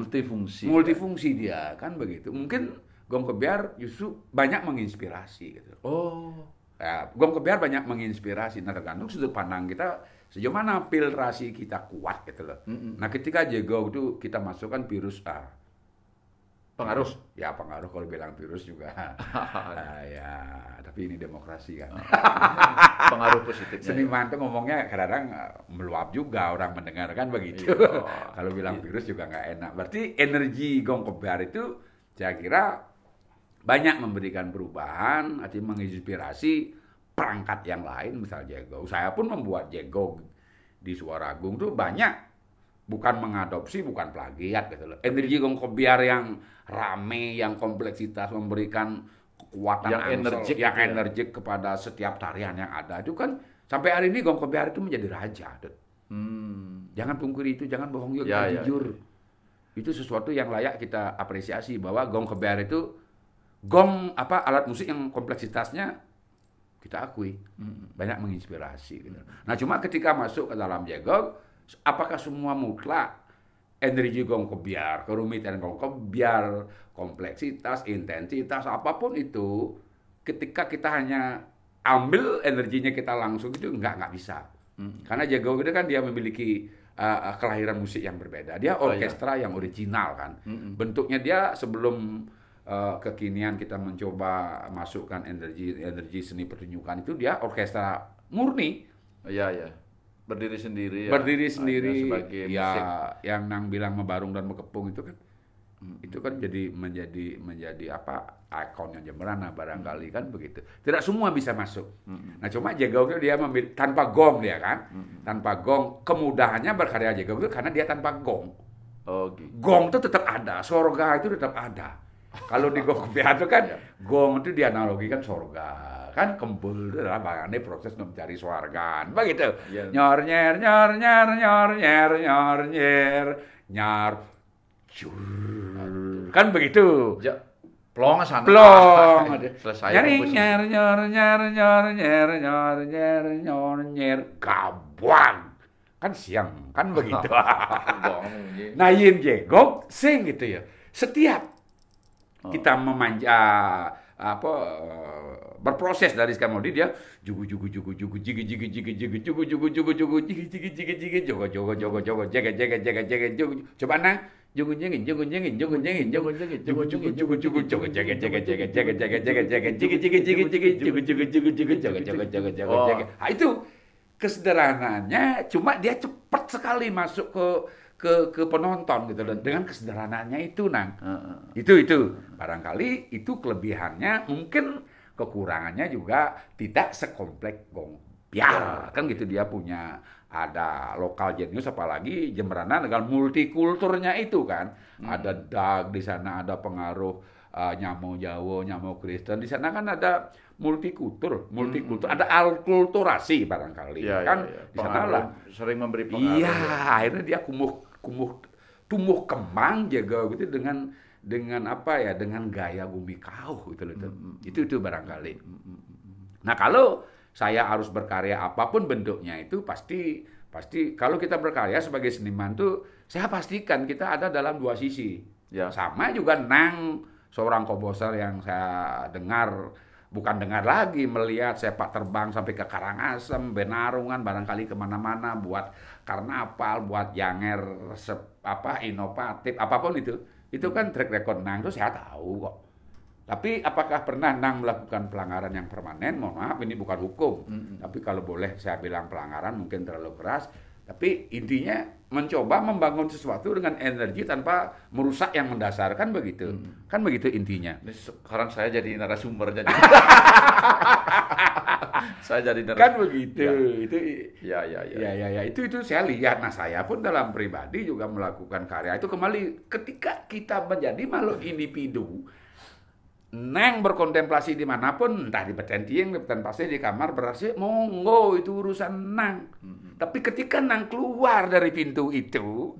multifungsi dia kan begitu. Mungkin gong kebiar justru banyak menginspirasi gitu. Oh. Ya, gong kebiar banyak menginspirasi. Nah, tergantung sudut pandang kita sejauh mana filtrasi kita kuat gitu loh. Nah, ketika Jegok itu kita masukkan virus A. Pengaruh. Ya, pengaruh kalau bilang virus juga. Ya, tapi ini demokrasi kan. Pengaruh positifnya. Seniman tuh ngomongnya kadang-kadang meluap juga orang mendengar kan begitu. Iya. Kalau bilang virus juga nggak enak. Berarti energi gong kebiar itu saya kira banyak memberikan perubahan, artinya menginspirasi perangkat yang lain, misalnya Jegok. Saya pun membuat Jegok di Suara Agung tuh banyak. Bukan mengadopsi, bukan plagiat gitu loh. Energi gong kebiar yang rame, yang kompleksitas, memberikan kekuatan Yang energik yang gitu ya. energik kepada setiap tarian yang ada. Itu kan sampai hari ini gong kebiar itu menjadi raja. Dut. Jangan pungkiri itu, jangan bohong yuk, Ya, kita jujur. Itu sesuatu yang layak kita apresiasi bahwa gong kebiar itu alat musik yang kompleksitasnya kita akui banyak menginspirasi gitu. Nah, cuma ketika masuk ke dalam Jegok, apakah semua mutlak energi gong kebiar, kerumitan gong kebiar, kompleksitas, intensitas, apapun itu, ketika kita hanya ambil energinya kita langsung itu nggak bisa. Karena Jegok itu kan dia memiliki kelahiran musik yang berbeda. Dia orkestra yang original kan. Bentuknya dia sebelum kekinian kita mencoba masukkan energi seni pertunjukan itu dia orkestra murni. Iya, ya. Berdiri sendiri ya. Berdiri sendiri. Hanya sebagai Ya, musik. yang Nang bilang membarung dan mekepung itu kan Itu kan menjadi apa, ikonnya Jemberana barangkali kan begitu. Tidak semua bisa masuk. Nah cuma Jegok itu dia tanpa gong dia kan, tanpa gong. Kemudahannya berkarya Jegok itu karena dia tanpa gong. Oh, gitu. Gong itu tetap ada, sorga itu tetap ada. Kalau di gong itu kan gong itu dianalogikan sorga. Kan kembul itu adalah bayangannya proses mencari sorga. Begitu. Ya. Nyor nyer nyor nyer nyor nyer nyor nyer nyar cur. Kan begitu. Ya, plong sana. Plong. Selesai. Nyari komposisi. nyer nyor nyer nyor nyer nyor nyer nyor nyer kabuang. Kan siang, kan begitu. Nah, Yin Jegok sing gitu ya. Setiap kita memanja berproses dari skamodi dia jugu jigi coba nang jugu jengin itu kesederhanaannya, cuma dia cepat sekali masuk ke penonton gitu loh, dengan kesederhanaannya itu nang. Itu barangkali itu kelebihannya, mungkin kekurangannya juga tidak sekompleks Gong Piar kan gitu. Dia punya ada lokal genius, apalagi Jemberana dengan multikulturnya itu kan. Ada Dag di sana, ada pengaruh Nyamo Jawa, Nyamo Kristen. Di sana kan ada multikultur, ada alkulturasi barangkali kan. Di sana lah sering memberi pengaruh. Iya, akhirnya dia tumbuh kembang jaga gitu dengan apa ya, dengan gaya bumi kau gitu loh. Itu barangkali. Nah, kalau saya harus berkarya apapun bentuknya itu pasti kalau kita berkarya sebagai seniman tuh saya pastikan kita ada dalam dua sisi. Ya. Sama juga Nang, seorang komposer yang saya bukan dengar lagi, melihat sepak terbang sampai ke Karangasem, Benarungan, barangkali kemana-mana, buat karnaval, buat janger, inovatif, apapun itu kan track record Nang itu saya tahu kok. Tapi apakah pernah Nang melakukan pelanggaran yang permanen? Mohon maaf, ini bukan hukum. Tapi kalau boleh saya bilang pelanggaran mungkin terlalu keras. Tapi intinya mencoba membangun sesuatu dengan energi tanpa merusak yang mendasar, kan begitu. Kan begitu intinya. Ini sekarang saya jadi narasumber jadi. Saya jadi narasumber. Kan begitu. Ya. Itu saya lihat. Nah, saya pun dalam pribadi juga melakukan karya itu kembali ketika kita menjadi makhluk individu. Nang berkontemplasi dimanapun, entah di petentieng, di petentasi, di kamar, berarti monggo itu urusan Nang. Tapi ketika Nang keluar dari pintu itu,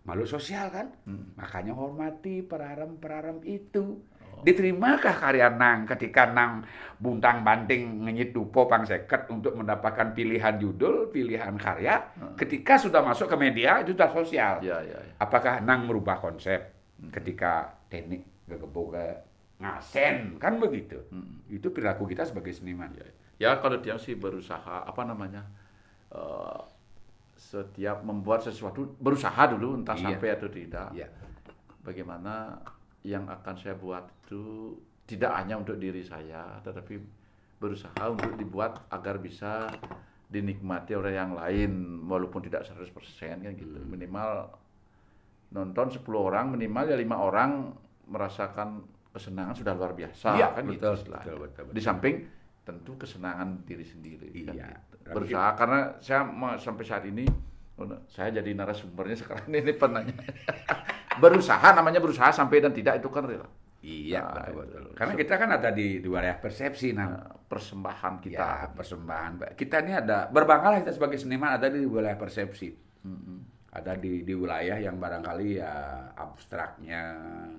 makhluk sosial kan, makanya hormati peraram itu. Diterimakah karya Nang ketika Nang buntang banting ngenyit dupo pang seket untuk mendapatkan pilihan judul, pilihan karya, ketika sudah masuk ke media itu sudah sosial. Ya. Apakah Nang merubah konsep ketika teknik gegebok ngasen, kan begitu. Itu perilaku kita sebagai seniman. Ya, kalau dia sih berusaha setiap membuat sesuatu berusaha dulu, entah sampai atau tidak. Bagaimana yang akan saya buat itu tidak hanya untuk diri saya, tetapi berusaha untuk dibuat agar bisa dinikmati oleh yang lain, walaupun tidak 100% kan gitu. Minimal nonton 10 orang, minimal ya 5 orang merasakan kesenangan sudah luar biasa, kan betul, gitu. Betul. Di samping tentu kesenangan diri sendiri. Iya. Kan, berusaha, karena saya sampai saat ini saya jadi narasumbernya sekarang ini penanya. Namanya berusaha sampai dan tidak itu kan real. Iya, betul. Karena kita kan ada di wilayah persepsi, persembahan kita. Ya, persembahan. Kita ini ada berbanggalah kita sebagai seniman ada di wilayah persepsi. Ada di wilayah yang barangkali ya abstraknya,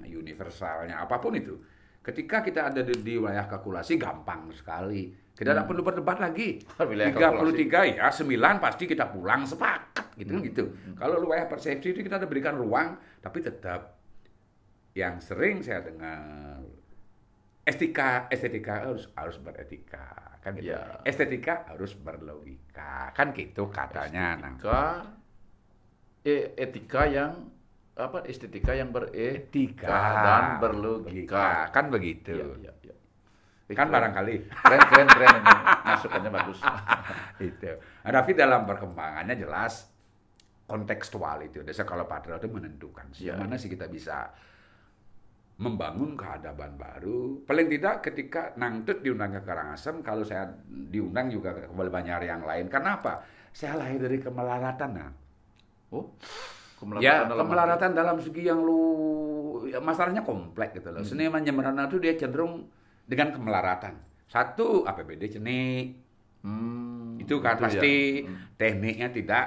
universalnya, apapun itu. Ketika kita ada di wilayah kalkulasi gampang sekali. Kita tidak perlu berdebat lagi. 33 ya 9 pasti kita pulang sepakat gitu. Kalau wilayah persepsi itu kita ada berikan ruang, tapi tetap yang sering saya dengar estetika harus beretika, kan gitu. Ya. Estetika harus berlogika, kan gitu katanya. Estetika yang beretika dan berlogika, kan begitu. Ya. Kan barangkali keren ini masukannya bagus. Itu. Nah, tapi dalam perkembangannya jelas kontekstual itu. Desa kalau padahal itu menentukan. Mana sih kita bisa membangun keadaban baru. Paling tidak ketika Nangtut diundang ke Karangasem, kalau saya diundang juga ke Banjar yang lain. Karena apa? Saya lahir dari kemelaratan. Nah. Oh, kemelaratan dalam segi yang masalahnya kompleks gitu loh. Seniman Jembrana itu dia cenderung dengan kemelaratan. Satu, APBD cenik. Itu kan pasti ya. Tekniknya tidak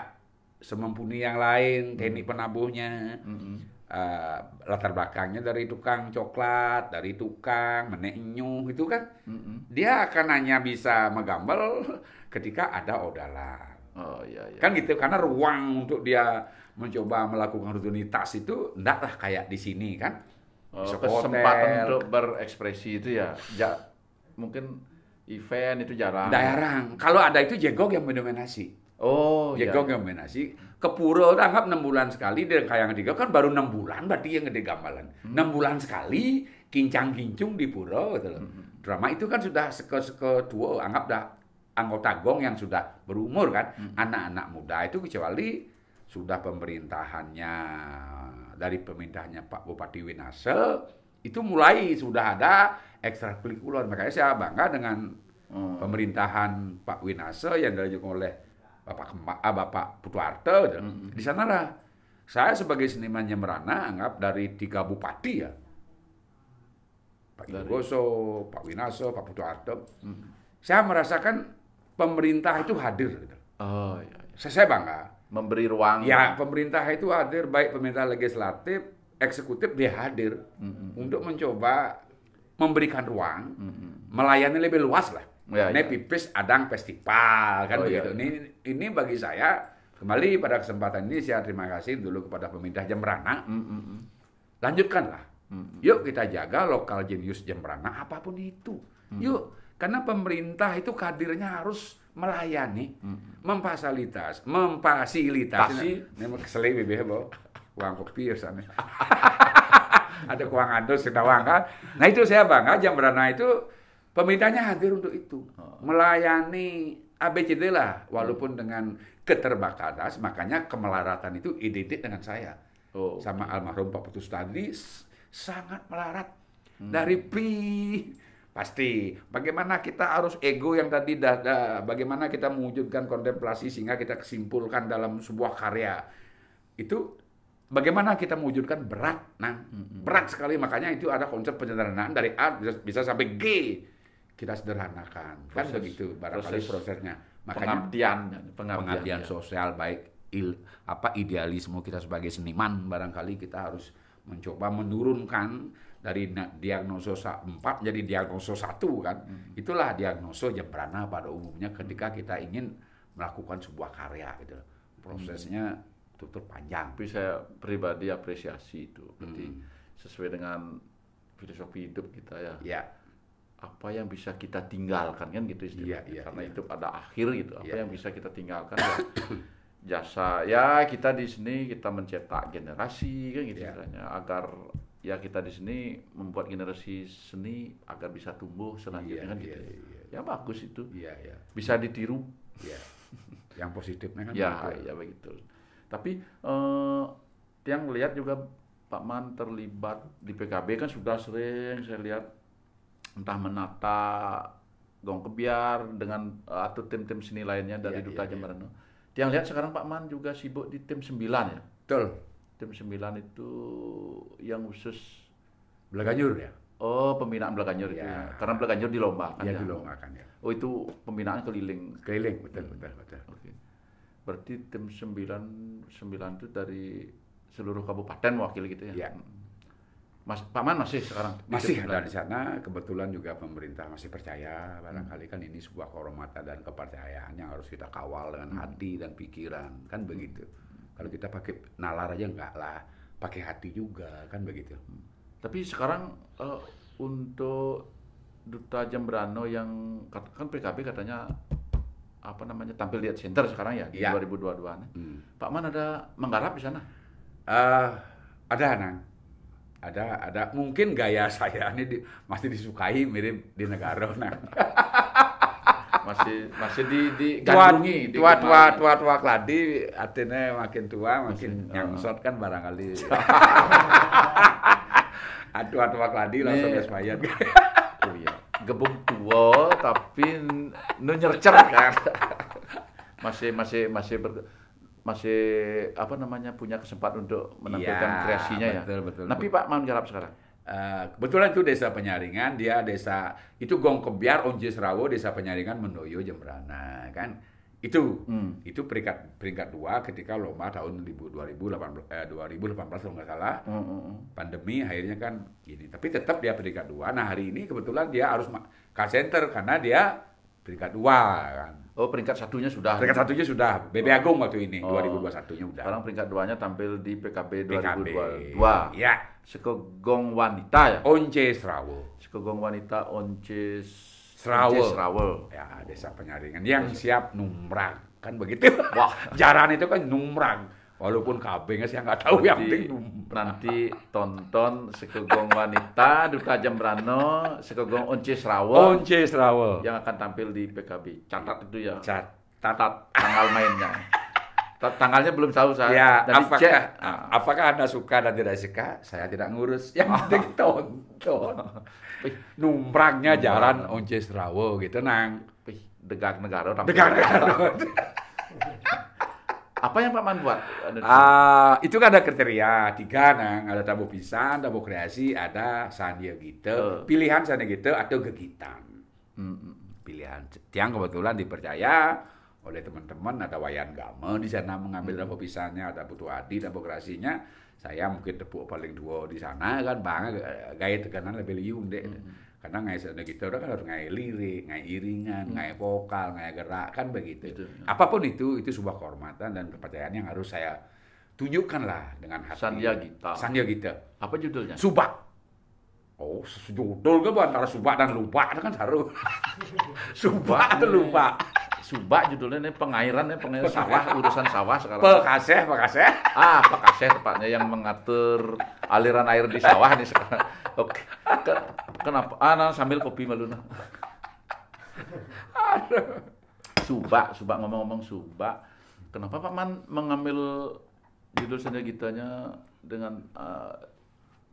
semumpuni yang lain, teknik penabuhnya. Latar belakangnya dari tukang coklat, dari tukang menenyuh itu kan. Dia akan hanya bisa menggambel ketika ada odalan. Oh iya. Kan gitu, karena ruang untuk dia mencoba melakukan rutinitas itu ndaklah kayak di sini kan. Kesempatan untuk berekspresi itu ya, mungkin event itu jarang. Kalau ada itu Jegok yang mendominasi. Oh, Jegok yang mendominasi. Ke Pura anggap 6 bulan sekali, dan kayak Ngediga kan baru 6 bulan, berarti yang Ngedi Gambalan. 6 bulan sekali, kincang-kincung di Pura gitu loh. Drama itu kan sudah kedua, anggap dah anggota gong yang sudah berumur kan. Anak-anak muda itu kecuali sudah pemerintahannya, dari pemerintahannya Pak Bupati Winase, itu mulai sudah ada ekstrakurikuler. Makanya saya bangga dengan pemerintahan Pak Winase yang dilakukan oleh Bapak Putuarte. Di sanalah saya sebagai seniman Jembrana anggap dari 3 bupati ya, Pak Igoso, Pak Winase, Pak Putuarte, saya merasakan pemerintah itu hadir. Gitu. Oh iya. Saya bangga. Memberi ruang. Ya, pemerintah itu hadir, baik pemerintah legislatif, eksekutif, dia hadir untuk mencoba memberikan ruang, melayani lebih luas lah. Ini pipis adang festival kan begitu. Ini bagi saya, kembali pada kesempatan ini saya terima kasih dulu kepada pemerintah Jembrana. Lanjutkanlah. Yuk kita jaga lokal jenius Jembrana apapun itu. Yuk, karena pemerintah itu kadirnya harus melayani, memfasilitasi. Ini kesel BBH bawa uang kopi sana. Ada uang andus sedawang kan. Nah itu saya bangga Jembrana itu pemerintahnya hadir untuk itu, melayani ABCD lah, walaupun dengan keterbatasan. Makanya kemelaratan itu identik dengan saya, sama almarhum Pak Putus tadi sangat melarat dari pasti. Bagaimana kita harus ego yang tadi bagaimana kita mewujudkan kontemplasi sehingga kita kesimpulkan dalam sebuah karya itu. Bagaimana kita mewujudkan berat, berat sekali. Makanya itu ada konsep penyederhanaan dari A bisa sampai G. Kita sederhanakan, kan begitu barangkali prosesnya. Makanya pengabdian sosial, baik idealisme kita sebagai seniman, barangkali kita harus mencoba menurunkan dari diagnosa 4 jadi diagnosa 1 kan. Itulah diagnosa Jembrana pada umumnya ketika kita ingin melakukan sebuah karya gitu. Prosesnya tutup panjang. Tapi saya pribadi apresiasi itu, berarti sesuai dengan filosofi hidup kita ya. Ya. Apa yang bisa kita tinggalkan kan gitu istilahnya. Karena hidup pada akhir gitu. Apa yang bisa kita tinggalkan ya jasa ya kita di sini kita mencetak generasi kan gitu istilahnya, agar ya kita di sini membuat generasi seni agar bisa tumbuh selanjutnya kan gitu. Ya bagus itu. Bisa ditiru. Yang positifnya kan. Ya begitu. Tapi yang lihat juga Pak Man terlibat di PKB kan sudah sering saya lihat entah menata Gong Kebiar dengan atau tim-tim seni lainnya dari Duta Jembrana. Yang lihat sekarang Pak Man juga sibuk di tim 9 ya. Betul. Tim 9 itu yang khusus Belaganjur ya. Oh, pembinaan Belaganjur itu. Ya. Karena Belaganjur dilombakan ya. Dilombakan ya. Oh, itu pembinaan keliling. Betul. Oke. Berarti tim 9 itu dari seluruh kabupaten mewakili gitu ya. Pak Man masih sekarang masih ada di sana. Kebetulan juga pemerintah masih percaya, barangkali kan ini sebuah kehormatan dan kepercayaan yang harus kita kawal dengan hati dan pikiran, kan begitu. Kalau kita pakai nalar aja enggak lah, pakai hati juga, kan begitu. Tapi sekarang untuk Duta Jembrana yang kan PKB katanya tampil di center sekarang ya di 2022. Pak Man ada menggarap di sana? Ada Nang. Ada mungkin gaya saya ini masih disukai mirip di negara Nang. masih digandrungi tua kladi artinya makin tua makin nyangsot kan barangkali. Atu kladi langsung Nih. kesuayan. Oh iya, gebung tua tapi nu nyercer kan. Masih apa namanya punya kesempatan untuk menampilkan Iya, kreasinya ya. betul. Tapi Pak mau jawab sekarang. Kebetulan itu desa Penyaringan, dia desa itu Gong Kebiar, Onje Serawo, desa Penyaringan, Mendoyo, Jembrana kan. Itu peringkat 2 ketika lomba tahun 2018 kalau nggak salah. Pandemi akhirnya kan gini, tapi tetap dia peringkat 2. Nah, hari ini kebetulan dia harus call center karena dia peringkat 2 kan. Oh, peringkat satunya sudah. Peringkat satunya sudah, BB Agung waktu ini, Oh. 2021-nya udah. Sekarang peringkat 2-nya tampil di PKB PKB. 2022. Ya, Sekogong wanita ya. Once Serawo. Sekogong wanita Once Serawo. Serawo. Ya, desa Penyaringan yang siap numrang kan begitu. Wah, Jaran itu kan numrang. Walaupun KB-nya saya nggak tahu yang penting numrang. nanti tonton Sekogong wanita Duta Jembrano, Sekogong Once Serawo Once Serawo. yang akan tampil di PKB. Catat itu ya. Catat. Tanggal mainnya. Tanggalnya belum tahu saya. Ya, Nanti cek. apakah Anda suka dan tidak suka? Saya tidak ngurus. Yang penting tonton. Numrangnya jalan Once Serawo gitu nang. Wih, Degak Negara tampil. Dekat. Apa yang Pak Man buat? Itu kan ada kriteria 3 nang, ada tabu pisan, tabu kreasi, ada sandia gitu. Pilihan sandia gitu atau gegitan. Pilihan. Yang kebetulan dipercaya oleh teman-teman ada Wayan Game di sana mengambil tabu pisannya, ada Putu Adi tabu kreasinya. Saya mungkin tepuk paling dua di sana kan bang gaya teganan lebih liung deh. Karena ngai sana gitu kan harus ngai lirik, ngai iringan, ngai vokal, ngai gerak kan begitu. Apapun itu sebuah kehormatan dan kepercayaan yang harus saya tunjukkan lah dengan hati. Sandia Gita. Apa judulnya? Subak. Oh, judul kan antara subak dan lupa kan saru. Subak atau lupa. Subak judulnya ini pengairan sawah, urusan sawah sekarang. Pekaseh. Pekaseh tepatnya yang mengatur aliran air di sawah nih sekarang. Oke. Kenapa? Sambil kopi malu nah. Subak ngomong-ngomong subak. Kenapa Pak Man mengambil judul sandia gitanya dengan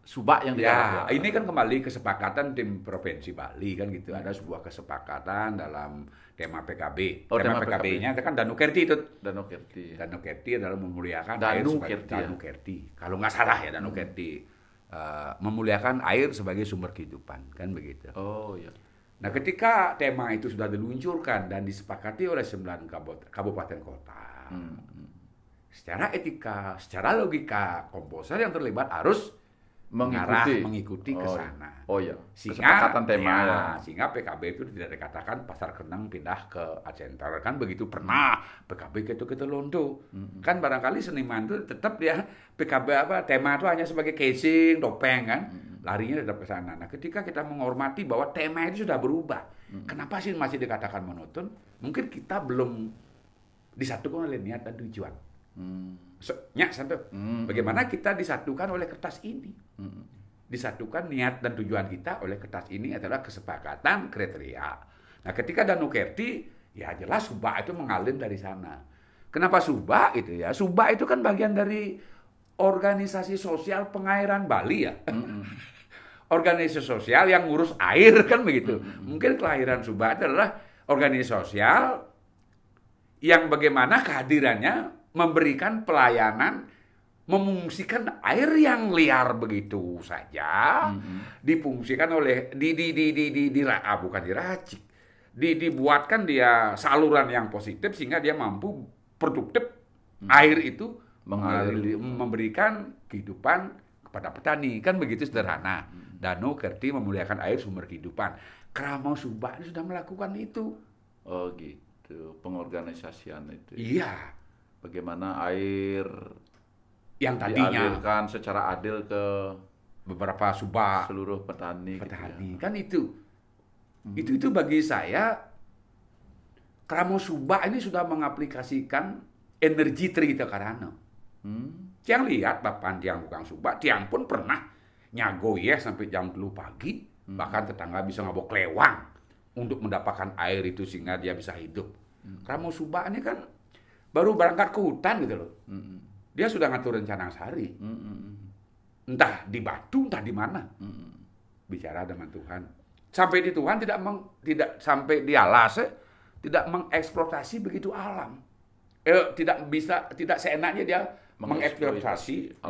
subak yang Ya, digarap? ini kan kembali kesepakatan tim Provinsi Bali kan gitu. Ada sebuah kesepakatan dalam tema PKB. Oh, tema tema PKB-nya kan Danu Kerti itu. Danu Kerti. Danu Kerti adalah memuliakan Danu air sebagai Kerti, ya? Danu Kerti. Kalau nggak salah ya Danu Kerti. Memuliakan air sebagai sumber kehidupan kan begitu. Oh iya. Nah, ketika tema itu sudah diluncurkan dan disepakati oleh 9 kabupaten kota. Secara etika, secara logika, komposer yang terlibat harus mengikuti ke sana. Oh iya. Sehingga Kesepakatan tema ya. Sehingga PKB itu tidak dikatakan Pasar Kenang pindah ke Art Center kan begitu pernah PKB gitu londo. Kan barangkali seniman itu tetap dia PKB tema itu hanya sebagai casing, topeng kan. Larinya tetap ke sana. Nah, ketika kita menghormati bahwa tema itu sudah berubah. Kenapa sih masih dikatakan monoton? Mungkin kita belum disatukan oleh niat dan tujuan. Bagaimana kita disatukan oleh kertas ini? Disatukan niat dan tujuan kita oleh kertas ini adalah kesepakatan kriteria. Nah, ketika Danu Kerti, ya jelas subak itu mengalir dari sana. Kenapa subak itu ya? Subak itu kan bagian dari organisasi sosial pengairan Bali ya. Organisasi sosial yang ngurus air kan begitu. Mungkin kelahiran subak itu adalah organisasi sosial yang bagaimana kehadirannya memberikan pelayanan, memungsikan air yang liar begitu saja, difungsikan oleh bukan diracik, dibuatkan dia saluran yang positif sehingga dia mampu produktif air itu memberikan kehidupan kepada petani kan begitu sederhana. Danu Kerti memuliakan air sumber kehidupan. Kramau Subak sudah melakukan itu. Oh gitu, pengorganisasian itu. Iya. Bagaimana air yang tadinya dialirkan secara adil ke beberapa subak seluruh petani. Gitu ya. Kan itu. Itu bagi saya Kramo Subak ini sudah mengaplikasikan energi Trita Karana. Tiang lihat Bapak Tiang bukan Subak, Tiang pun pernah nyago ya sampai jam 2 pagi, bahkan tetangga bisa ngabok lewang untuk mendapatkan air itu sehingga dia bisa hidup. Kramo Subak ini kan baru berangkat ke hutan gitu loh. Dia sudah ngatur rencana sehari. entah di batu, entah di mana. Bicara dengan Tuhan. Sampai di Tuhan tidak sampai di alas, tidak mengeksploitasi begitu alam. Tidak seenaknya dia mengeksploitasi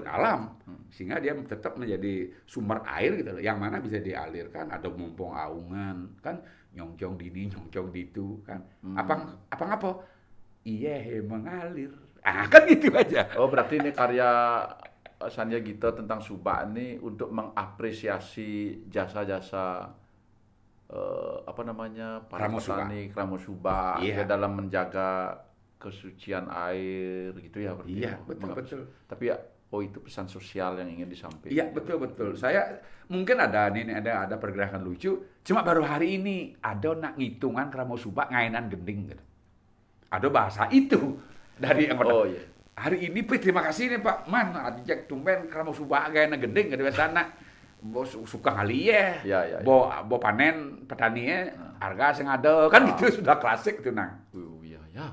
alam. Sehingga dia tetap menjadi sumber air gitu loh, yang mana bisa dialirkan atau mumpung aungan kan, nyongcong dini nyongcong ditu kan. Apa iya mengalir. Kan gitu aja. Oh, berarti ini karya Sanya Gita tentang Subak ini untuk mengapresiasi jasa-jasa para petani Kramo Subak dalam menjaga kesucian air gitu ya berarti. Iya, betul. Tapi ya itu pesan sosial yang ingin disampaikan. Iya, betul. Saya mungkin ada pergerakan lucu, cuma baru hari ini ada nak ngitungan Kramo Subak ngainan gending gitu. Ada bahasa itu dari iya. Hari ini terima kasih nih Pak Man, ajak tumben Kramo Subak ngainan gending dari sana. Suka kali ya. Bo panen petaninya harga sing ada kan gitu, sudah klasik itu nang. Iya.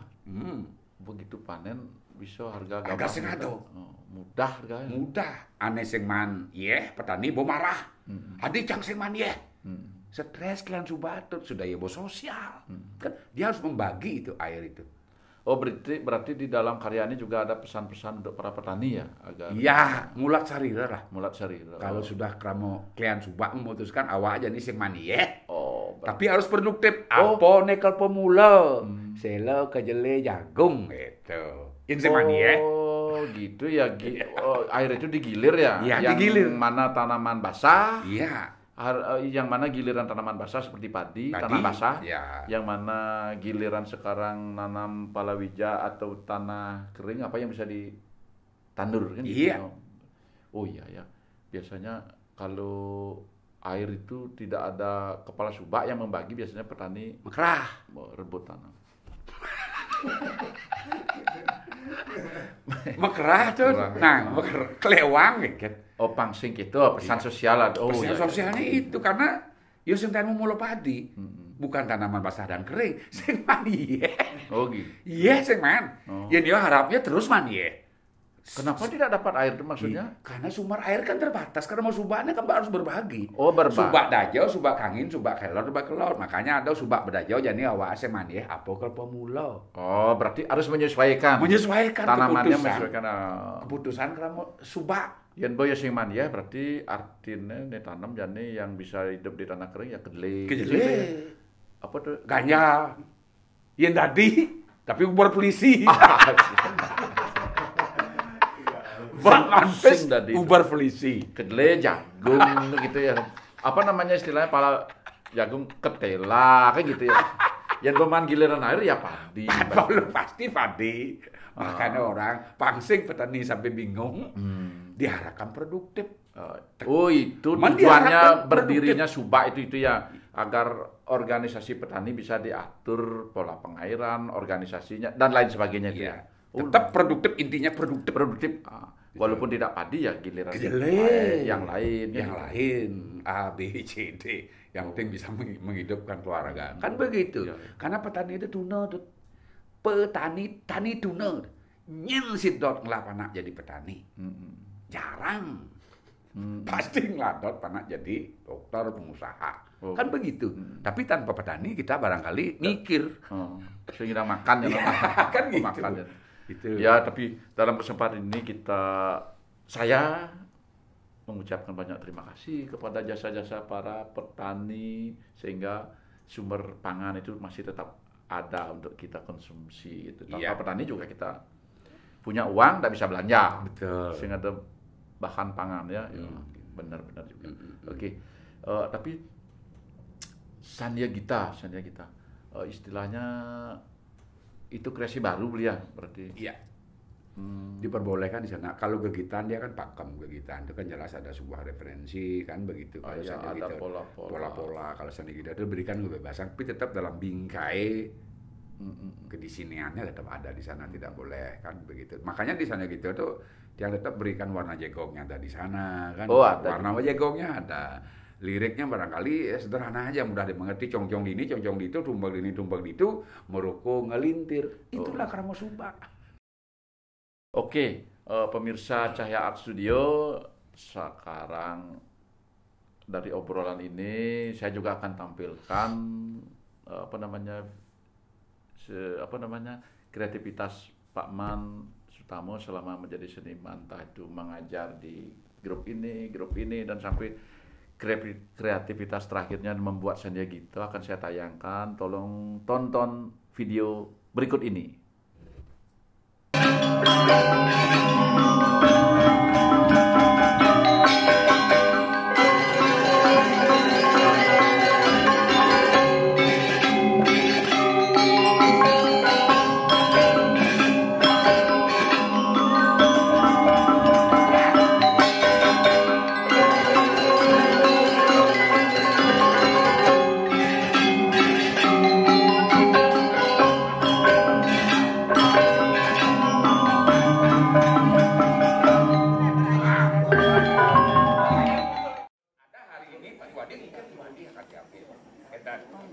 Begitu panen bisa harga sing ada. Mudah harganya. Mudah. Ane sing man petani bo marah. Adi cang sing man stres kalian subatut sudah ya bo sosial. Kan dia harus membagi itu air itu. Oh, berarti di dalam karya ini juga ada pesan-pesan untuk para petani ya? Iya, mulat sarira lah. Mulat sarira. Kalau sudah kalian Subak memutuskan awak aja nih sing mani ya. Tapi harus produktif. Apa nekel pemula. Selo kejele jagung gitu. Yang sing mani ya. Oh, gitu ya. Air itu digilir ya? Iya, yang digilir. Mana tanaman basah? Iya. Yang mana giliran tanaman basah seperti padi tanah basah, ya. Yang mana giliran sekarang nanam palawija atau tanah kering, apa yang bisa ditandur kan? Iya. Oh iya ya. Biasanya kalau air itu tidak ada kepala Subak yang membagi, biasanya petani mekerah rebut tanah. Mekerah tuh. Nah, kelewang gitu. Oh, pangsing gitu, pesan sosial. Pesan sosialnya itu karena yo sing tanaman mulu padi. Bukan tanaman basah dan kering, sing man Oh gitu. Iya, sing man. Ya dia harapnya terus man Kenapa tidak dapat air itu maksudnya? Karena sumber air kan terbatas, karena mau subaknya kan harus berbagi. Oh, berbagi. Subak dajau, subak kangin, subak kelor, subak kelor. Makanya ada subak berdajau jadi awak seman apa ke pemula. Oh, berarti harus menyesuaikan. Tanamannya menyesuaikan keputusan karena subak. Yen boyo sing man berarti artinya tanam jadi yang bisa hidup di tanah kering ya kedelai. Apa tuh? Ganja. Yen tadi tapi ubur polisi. Sing tadi. Ubar polisi. Kedelai, jagung gitu ya. Apa namanya istilahnya jagung ketela kayak gitu ya. Yang peman giliran air ya padi. Pasti padi. Makanya orang pangsing petani sampai bingung. Diharapkan produktif. Oh, itu tujuannya berdirinya Subak itu ya, agar organisasi petani bisa diatur pola pengairan, organisasinya dan lain sebagainya itu ya. Tetap produktif, intinya produktif. Walaupun tidak padi ya giliran yang lain. A, B, C, D. Yang penting bisa menghidupkan keluarga. Kan begitu. Karena petani itu tuna. Petani tuna. Nyensit dot ngelapanak jadi petani. Jarang. Pasti ngeladot panak jadi dokter, pengusaha. Kan begitu. Tapi tanpa petani kita barangkali mikir. Sehingga makan ya. Kan gitu. Makan ya. Gitu. Ya, tapi dalam kesempatan ini saya mengucapkan banyak terima kasih kepada jasa-jasa para petani sehingga sumber pangan itu masih tetap ada untuk kita konsumsi gitu. Tanpa petani juga kita punya uang tidak bisa belanja. Betul. Sehingga ada bahan pangan ya. Benar-benar juga. Oke. Tapi Sanya Gita istilahnya itu kreasi baru beliau berarti. Iya. Diperbolehkan di sana. Kalau Gegitan dia kan pakem Gegitan itu kan jelas ada sebuah referensi kan begitu. Kalau ada pola-pola. Kalau Sanya Gita itu berikan kebebasan, tapi tetap dalam bingkai kedisiniannya tetap ada di sana, tidak boleh kan begitu. Makanya di sana gitu tuh yang tetap berikan warna jegongnya ada di sana kan. Warna jegongnya ada. Liriknya barangkali sederhana aja, mudah dimengerti, cong-cong ini, cong-cong itu, tumbang ini, tumbang itu, meroko ngelintir. Itulah Kramo Subak. Oke, pemirsa Cahya Art Studio, sekarang dari obrolan ini saya juga akan tampilkan kreativitas Pak Man Sutamo selama menjadi seniman, entah itu mengajar di grup ini dan sampai kreativitas terakhirnya membuat seni gitu akan saya tayangkan. Tolong tonton video berikut ini.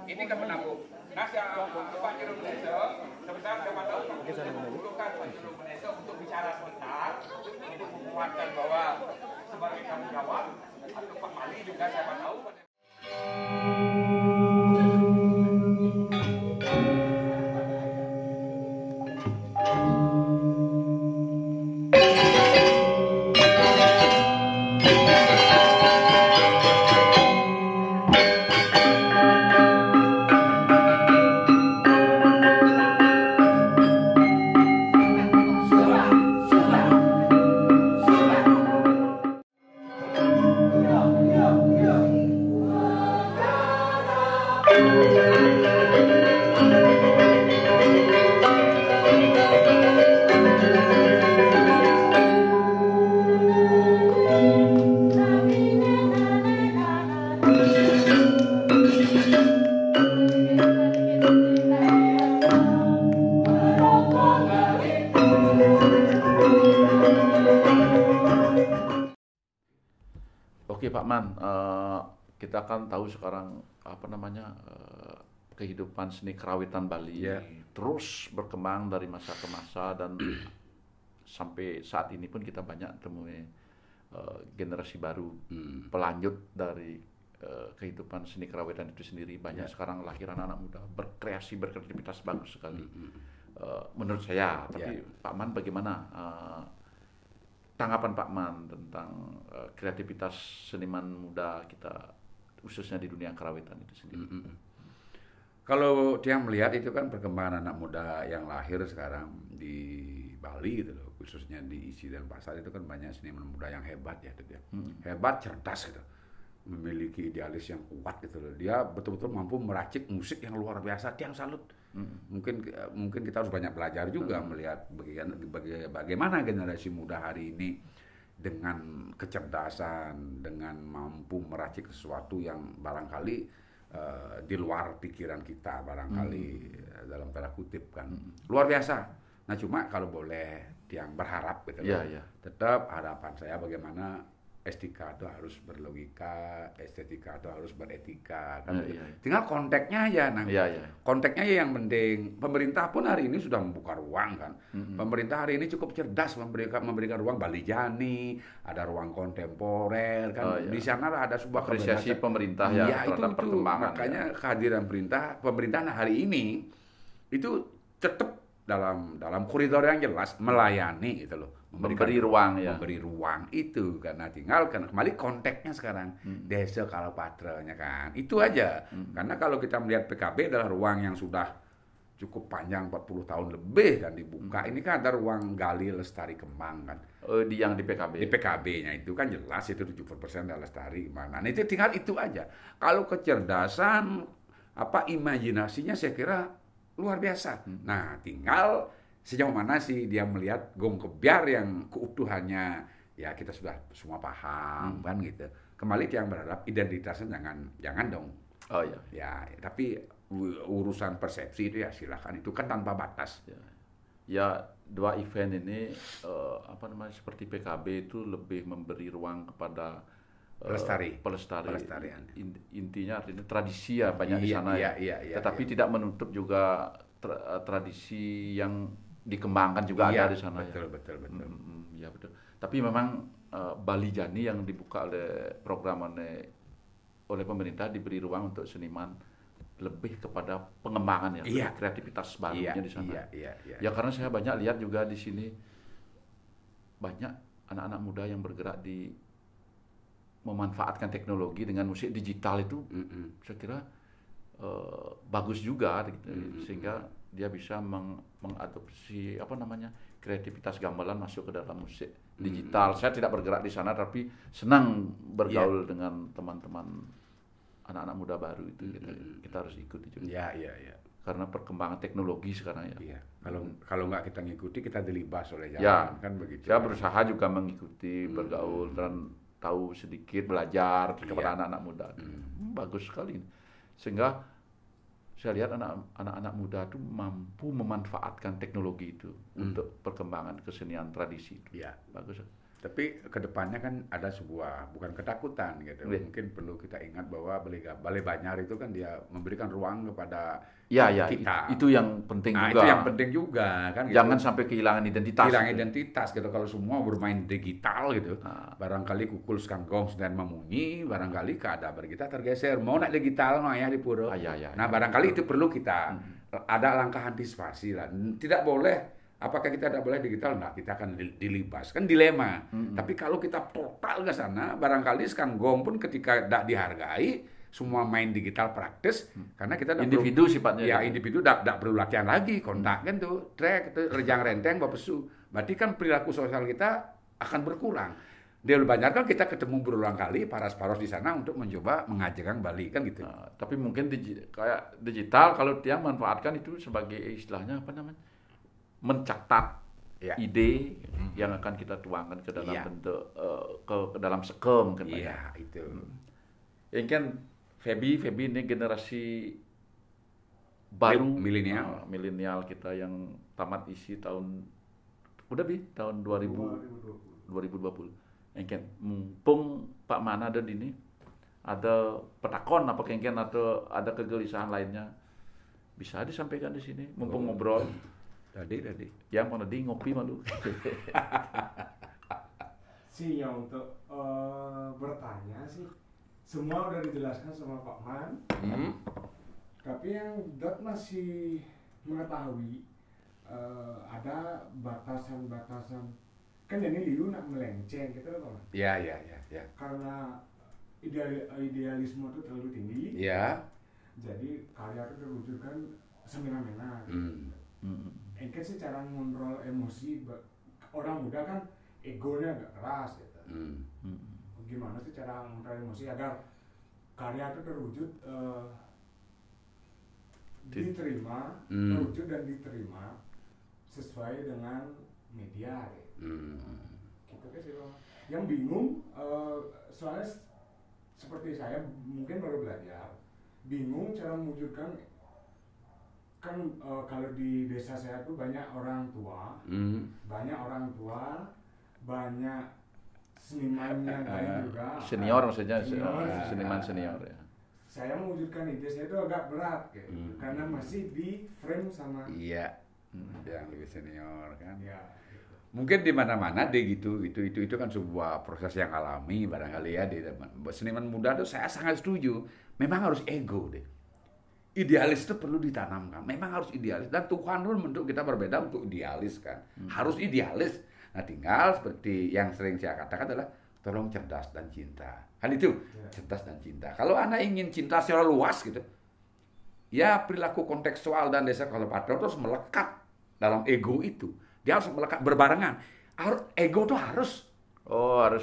Ini kan menabung. Nah, Pak Jero Meneso, sebentar siapa tahu bukan Pak Jero Meneso untuk bicara sebentar, untuk menguatkan bahwa sebagai tanggung jawab atau Pak Mali juga siapa tahu. Oke Pak Man, kita kan tahu sekarang kehidupan seni kerawitan Bali terus berkembang dari masa ke masa dan sampai saat ini pun kita banyak temui generasi baru pelanjut dari kehidupan seni kerawitan itu sendiri. Banyak sekarang lahiran anak muda berkreativitas bagus sekali menurut saya. Tapi Pak Man bagaimana tanggapan Pak Man tentang kreativitas seniman muda kita khususnya di dunia kerawitan itu sendiri? Kalau dia melihat itu kan perkembangan anak muda yang lahir sekarang di Bali gitu loh, khususnya di Isi dan Pasar itu kan banyak seniman muda yang hebat ya, gitu ya. Hebat, cerdas gitu, memiliki idealis yang kuat gitu loh. Dia betul-betul mampu meracik musik yang luar biasa, tiang salut. Mungkin kita harus banyak belajar juga melihat bagaimana generasi muda hari ini dengan kecerdasan, dengan mampu meracik sesuatu yang barangkali di luar pikiran kita barangkali dalam tanda kutip kan luar biasa. Nah cuma kalau boleh yang berharap gitu tetap harapan saya bagaimana estetika itu harus berlogika, estetika itu harus beretika kan. Tinggal konteksnya aja konteksnya ya yang penting. Pemerintah pun hari ini sudah membuka ruang kan. Pemerintah hari ini cukup cerdas memberikan ruang Balijani, ada ruang kontemporer kan. Di sana ada sebuah apresiasi pemerintah terhadap perkembangan. Makanya kehadiran pemerintah hari ini itu tetap dalam koridor yang jelas melayani gitu loh. Memberi ruang itu karena tinggal kembali konteksnya sekarang desa Kalapatranya kan itu aja. Karena kalau kita melihat PKB adalah ruang yang sudah cukup panjang 40 tahun lebih dan dibuka. Ini kan ada ruang gali lestari kembang kan. Yang di PKB. Di PKB-nya itu kan jelas itu 70% adalah lestari kembang. Nah itu tinggal itu aja. Kalau kecerdasan imajinasinya saya kira luar biasa. Nah tinggal sejauh mana sih dia melihat gong kebiar yang keutuhannya ya kita sudah semua paham kan gitu. Kembali yang berharap identitasnya jangan dong. Ya tapi urusan persepsi itu ya silakan, itu kan tanpa batas. Ya dua event ini seperti PKB itu lebih memberi ruang kepada pelestarian. Intinya artinya tradisi ya banyak di sana tetapi tidak menutup juga tradisi yang dikembangkan juga ada di sana. Betul. Ya betul. Tapi memang Bali Jani yang dibuka oleh program oleh pemerintah, diberi ruang untuk seniman lebih kepada pengembangan ya, Iya. kreativitas barunya di sana. Iya. Ya karena saya banyak lihat juga di sini banyak anak-anak muda yang bergerak di memanfaatkan teknologi dengan musik digital itu, saya kira bagus juga gitu, sehingga dia bisa mengadopsi kreativitas gamelan masuk ke dalam musik digital. Saya tidak bergerak di sana, tapi senang bergaul dengan teman-teman anak-anak muda baru itu. Kita harus ikuti juga. Iya. Karena perkembangan teknologi sekarang ya. Iya. Kalau nggak kita ngikuti, kita dilibas oleh zaman, Ya, kan begitu. saya berusaha juga mengikuti, bergaul dan tahu sedikit, belajar kepada anak-anak muda. Bagus sekali. Sehingga saya lihat anak-anak muda itu mampu memanfaatkan teknologi itu untuk perkembangan kesenian tradisi itu. Iya. Bagus. Tapi kedepannya kan ada sebuah, bukan ketakutan gitu. Iya. Mungkin perlu kita ingat bahwa Balai Banjar itu kan dia memberikan ruang kepada Ya, kita. itu yang penting juga. Itu yang penting juga kan. Gitu. Jangan sampai kehilangan identitas. Hilang identitas gitu. Kalau semua bermain digital gitu, barangkali kukul skanggong dan memunyi, barangkali keadaban kita tergeser. Mau nak digital mah ya di pura. Nah barangkali itu perlu kita ada langkah antisipasi lah. Tidak boleh. Apakah kita tidak boleh digital? Nah, kita akan dilibas. Kan dilema. Tapi kalau kita total ke sana, barangkali skanggong pun ketika tidak dihargai, semua main digital praktis, karena kita individu sifatnya. Ya, individu tidak perlu latihan lagi, kontak kan tuh, trek, itu rejang renteng, bapesu. Berarti kan perilaku sosial kita akan berkurang. Di Banjar kan kita ketemu berulang kali paras-paros di sana untuk mencoba mengajarkan Bali kan gitu. Tapi mungkin kayak digital kalau dia manfaatkan itu sebagai istilahnya apa namanya? Mencatat ide yang akan kita tuangkan ke dalam bentuk ke dalam sekem kan. Iya, itu. Ini kan Febi ini generasi baru milenial kita yang tamat isi tahun 2020. Yang kan mumpung Pak Mana ada di ini, ada petakon apa kengken atau ada kegelisahan lainnya bisa disampaikan di sini mumpung ngobrol. Tadi. Yang mana di ngopi malu. Sih ya untuk bertanya sih semua udah dijelaskan sama Pak Man. Tapi yang Dot masih mengetahui ada batasan-batasan. Kan ini Liu nak melenceng gitu loh Pak Man. Iya. Karena idealisme itu terlalu tinggi. Iya. Jadi karya itu terwujudkan semena-mena. Kan secara mengontrol emosi orang muda kan egonya agak keras gitu. Gimana sih cara mengontrol emosi agar karya itu terwujud diterima, terwujud dan diterima sesuai dengan media gitu. Gitu kan sih Bang. Yang bingung soalnya seperti saya mungkin baru belajar, bingung cara mewujudkan. Kan kalau di desa saya tuh banyak orang tua, banyak seniman yang lain juga. Senior maksudnya, seniman senior ya. Saya mewujudkan ide saya itu agak berat, karena masih di frame sama. Iya, yang lebih senior kan. Ya. Mungkin di mana-mana itu kan sebuah proses yang alami barangkali ya di seniman muda tuh saya sangat setuju. Memang harus ego deh. Idealis itu perlu ditanamkan. Memang harus idealis dan Tuhan pun bentuk kita berbeda untuk idealis kan. Harus idealis. Nah, tinggal seperti yang sering saya katakan adalah tolong cerdas dan cinta. Kan itu, cerdas dan cinta. Kalau Anda ingin cinta secara luas gitu, ya perilaku kontekstual dan desa Kalopatro terus melekat dalam ego itu. Dia harus melekat berbarengan. Ego itu harus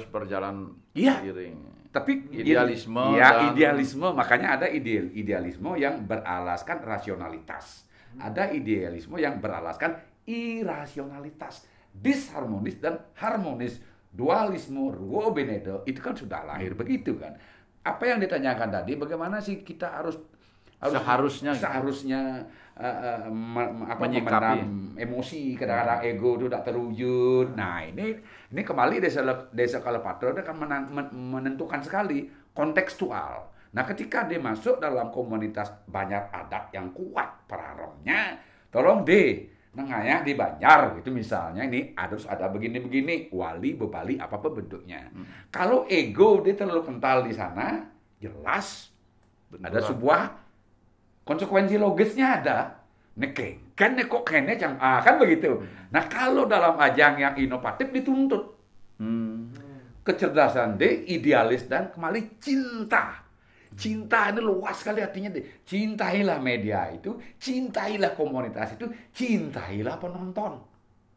berjalan Iya. seiring. Tapi idealisme idealisme, makanya ada idealisme yang beralaskan rasionalitas. Ada idealisme yang beralaskan irasionalitas, disharmonis dan harmonis, dualisme, ruo benedo, itu kan sudah lahir begitu kan. Apa yang ditanyakan tadi, bagaimana sih kita harus seharusnya menyikapi emosi, kadang-kadang ego itu tidak terwujud. Nah ini kembali desa Kalopatro akan menentukan sekali kontekstual. Nah ketika dia masuk dalam komunitas banyak adat yang kuat peraromnya, tolong nengayah di Banjar gitu misalnya, ini harus ada begini-begini, wali, bebali, apa-apa bentuknya. Kalau ego dia terlalu kental di sana, jelas ada sebuah konsekuensi logisnya ada. Nek kan kok kene kan begitu. Nah, kalau dalam ajang yang inovatif dituntut kecerdasan deh, idealis dan kembali cinta. Cinta ini luas sekali artinya deh. Cintailah media itu, cintailah komunitas itu, cintailah penonton.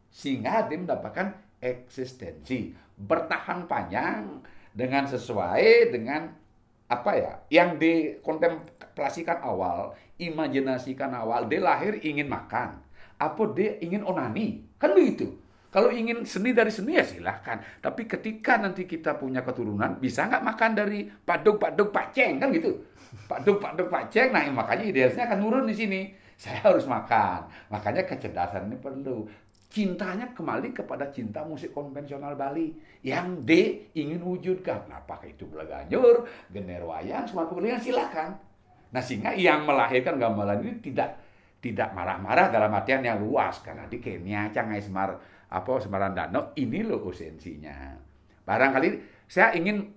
Sehingga dia mendapatkan eksistensi, bertahan panjang dengan sesuai dengan apa ya, yang dikontemplasikan awal, imajinasikan awal, dia lahir ingin makan, apa dia ingin onani, kan begitu. Kalau ingin seni dari seni ya silahkan, tapi ketika nanti kita punya keturunan, bisa nggak makan dari paduk paceng, kan gitu. Paduk paceng, nah makanya idealisnya akan turun di sini. Saya harus makan, makanya kecerdasan ini perlu. Cintanya kembali kepada cinta musik konvensional Bali yang D ingin wujudkan. Nah, pakai itu Belaganyur, Gener Wayang, Semar Pekulian, silakan. Nah, sehingga yang melahirkan gamelan ini tidak marah-marah dalam artian yang luas karena di Kenya, Cangai Semar, Semaran Danau, ini loh esensinya. Barangkali saya ingin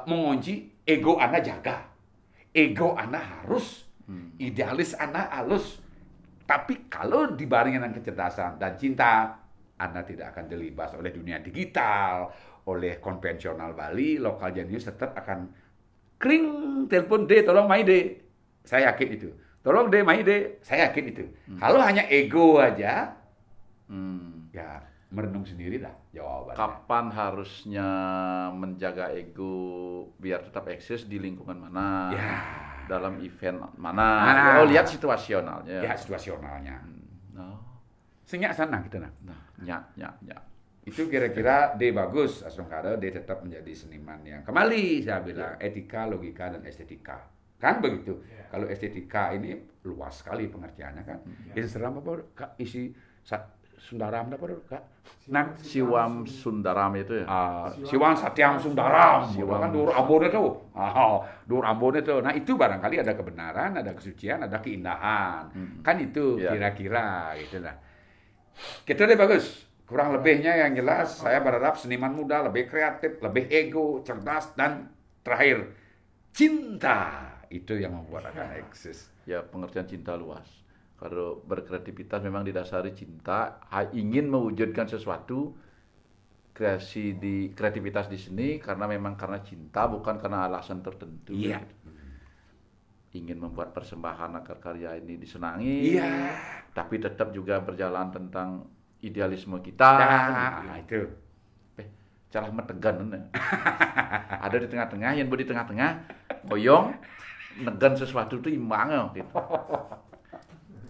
mengunci ego Anda jaga. Ego Anda harus, idealis Anda halus. Tapi kalau dibarengi dengan kecerdasan dan cinta, Anda tidak akan dilibas oleh dunia digital, oleh konvensional Bali, lokal jenius tetap akan kring, telepon D, tolong mai D. Saya yakin itu. Tolong D, mai D. Saya yakin itu. Kalau hanya ego aja, ya merenung sendiri lah jawabannya. Kapan harusnya menjaga ego biar tetap eksis di lingkungan mana? Ya. Dalam event mana? Lihat situasionalnya. Ya, situasionalnya. No. Senyak sana gitu nah. Nyak. Itu kira-kira D bagus, Asongkara D tetap menjadi seniman yang kembali saya bilang etika, logika dan estetika. Kan begitu. Kalau estetika ini luas sekali pengertiannya kan. Isi seram apa Kak? Isi Sundaram apa Kak? Nah, Siwam Sundaram itu ya. Siwam Satyam Sundaram. Kan Dur Ambon itu. Dur Ambon itu. Nah, itu barangkali ada kebenaran, ada kesucian, ada keindahan. Kan itu kira-kira gitu lah. Gitu deh bagus. Kurang lebihnya yang jelas saya berharap seniman muda lebih kreatif, lebih ego, cerdas dan terakhir cinta. Itu yang membuat akan eksis. Ya, pengertian cinta luas. Kalau berkreativitas memang didasari cinta, ingin mewujudkan sesuatu, kreativitas di sini karena cinta, bukan karena alasan tertentu. Iya. Ingin membuat persembahan agar karya ini disenangi, tapi tetap juga berjalan tentang idealisme kita. Itu. Cara metegan. Ada di tengah-tengah, yang di tengah-tengah, boyong, negan sesuatu itu imbang gitu.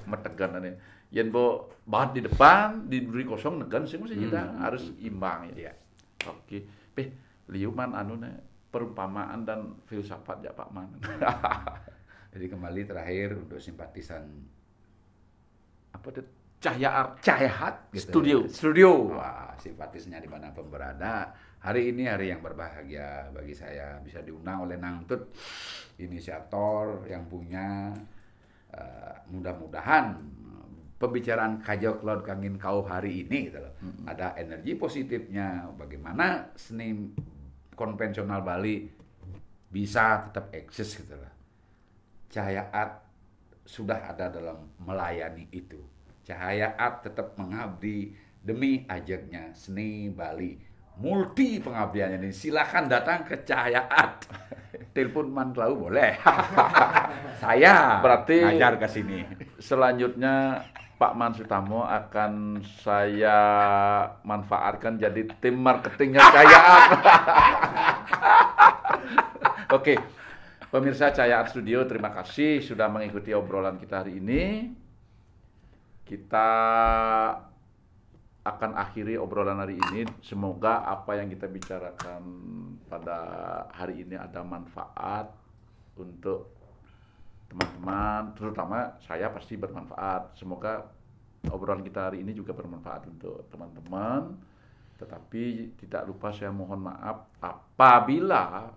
Metegan ini. Yang bahan di depan, diberi kosong negan sih mesti kita harus imbang ya. Oke. Liuman perumpamaan dan filsafat ya Pak Man. Jadi kembali terakhir untuk simpatisan Cahya Art gitu. Studio. Wah, simpatisnya dimanapun berada. Hari ini hari yang berbahagia bagi saya bisa diundang oleh Nangtut, inisiator yang punya mudah-mudahan pembicaraan Kajau Cloud Kangin Kau hari ini gitu loh. Ada energi positifnya bagaimana seni konvensional Bali bisa tetap eksis gitu loh. Cahaya Art sudah ada dalam melayani itu. Cahaya Art tetap mengabdi demi ajaknya seni Bali. Multi pengabdiannya ini. Silakan datang ke Cahaya Art. Telepon Mantlau boleh. Saya berarti ngajar ke sini. Selanjutnya Pak Man Sutamo akan saya manfaatkan jadi tim marketingnya Cahaya Art. Oke. Pemirsa Cahaya Art Studio, terima kasih sudah mengikuti obrolan kita hari ini. Kita akan akhiri obrolan hari ini. Semoga apa yang kita bicarakan pada hari ini ada manfaat untuk teman-teman, terutama saya pasti bermanfaat. Semoga obrolan kita hari ini juga bermanfaat untuk teman-teman. Tetapi tidak lupa saya mohon maaf apabila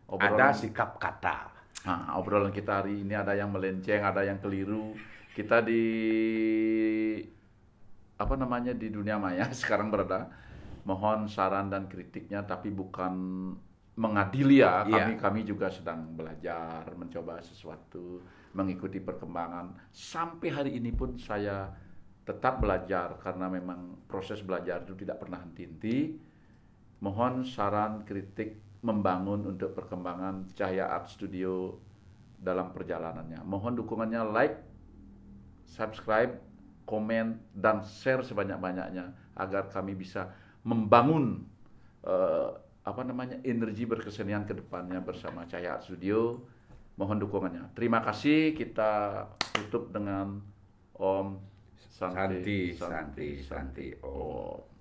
ada sikap kata. Nah, obrolan kita hari ini ada yang melenceng, ada yang keliru. kita di di dunia maya sekarang berada. Mohon saran dan kritiknya, tapi bukan mengadili ya. Kami juga sedang belajar, mencoba sesuatu, mengikuti perkembangan. Sampai hari ini pun saya tetap belajar karena memang proses belajar itu tidak pernah henti-henti. Mohon saran, kritik, membangun untuk perkembangan Cahaya Art Studio dalam perjalanannya. Mohon dukungannya, like, subscribe, komen, dan share sebanyak-banyaknya agar kami bisa membangun energi berkesenian ke depannya bersama Cahaya Art Studio. Mohon dukungannya. Terima kasih. Kita tutup dengan Om Santi. Santi. Om.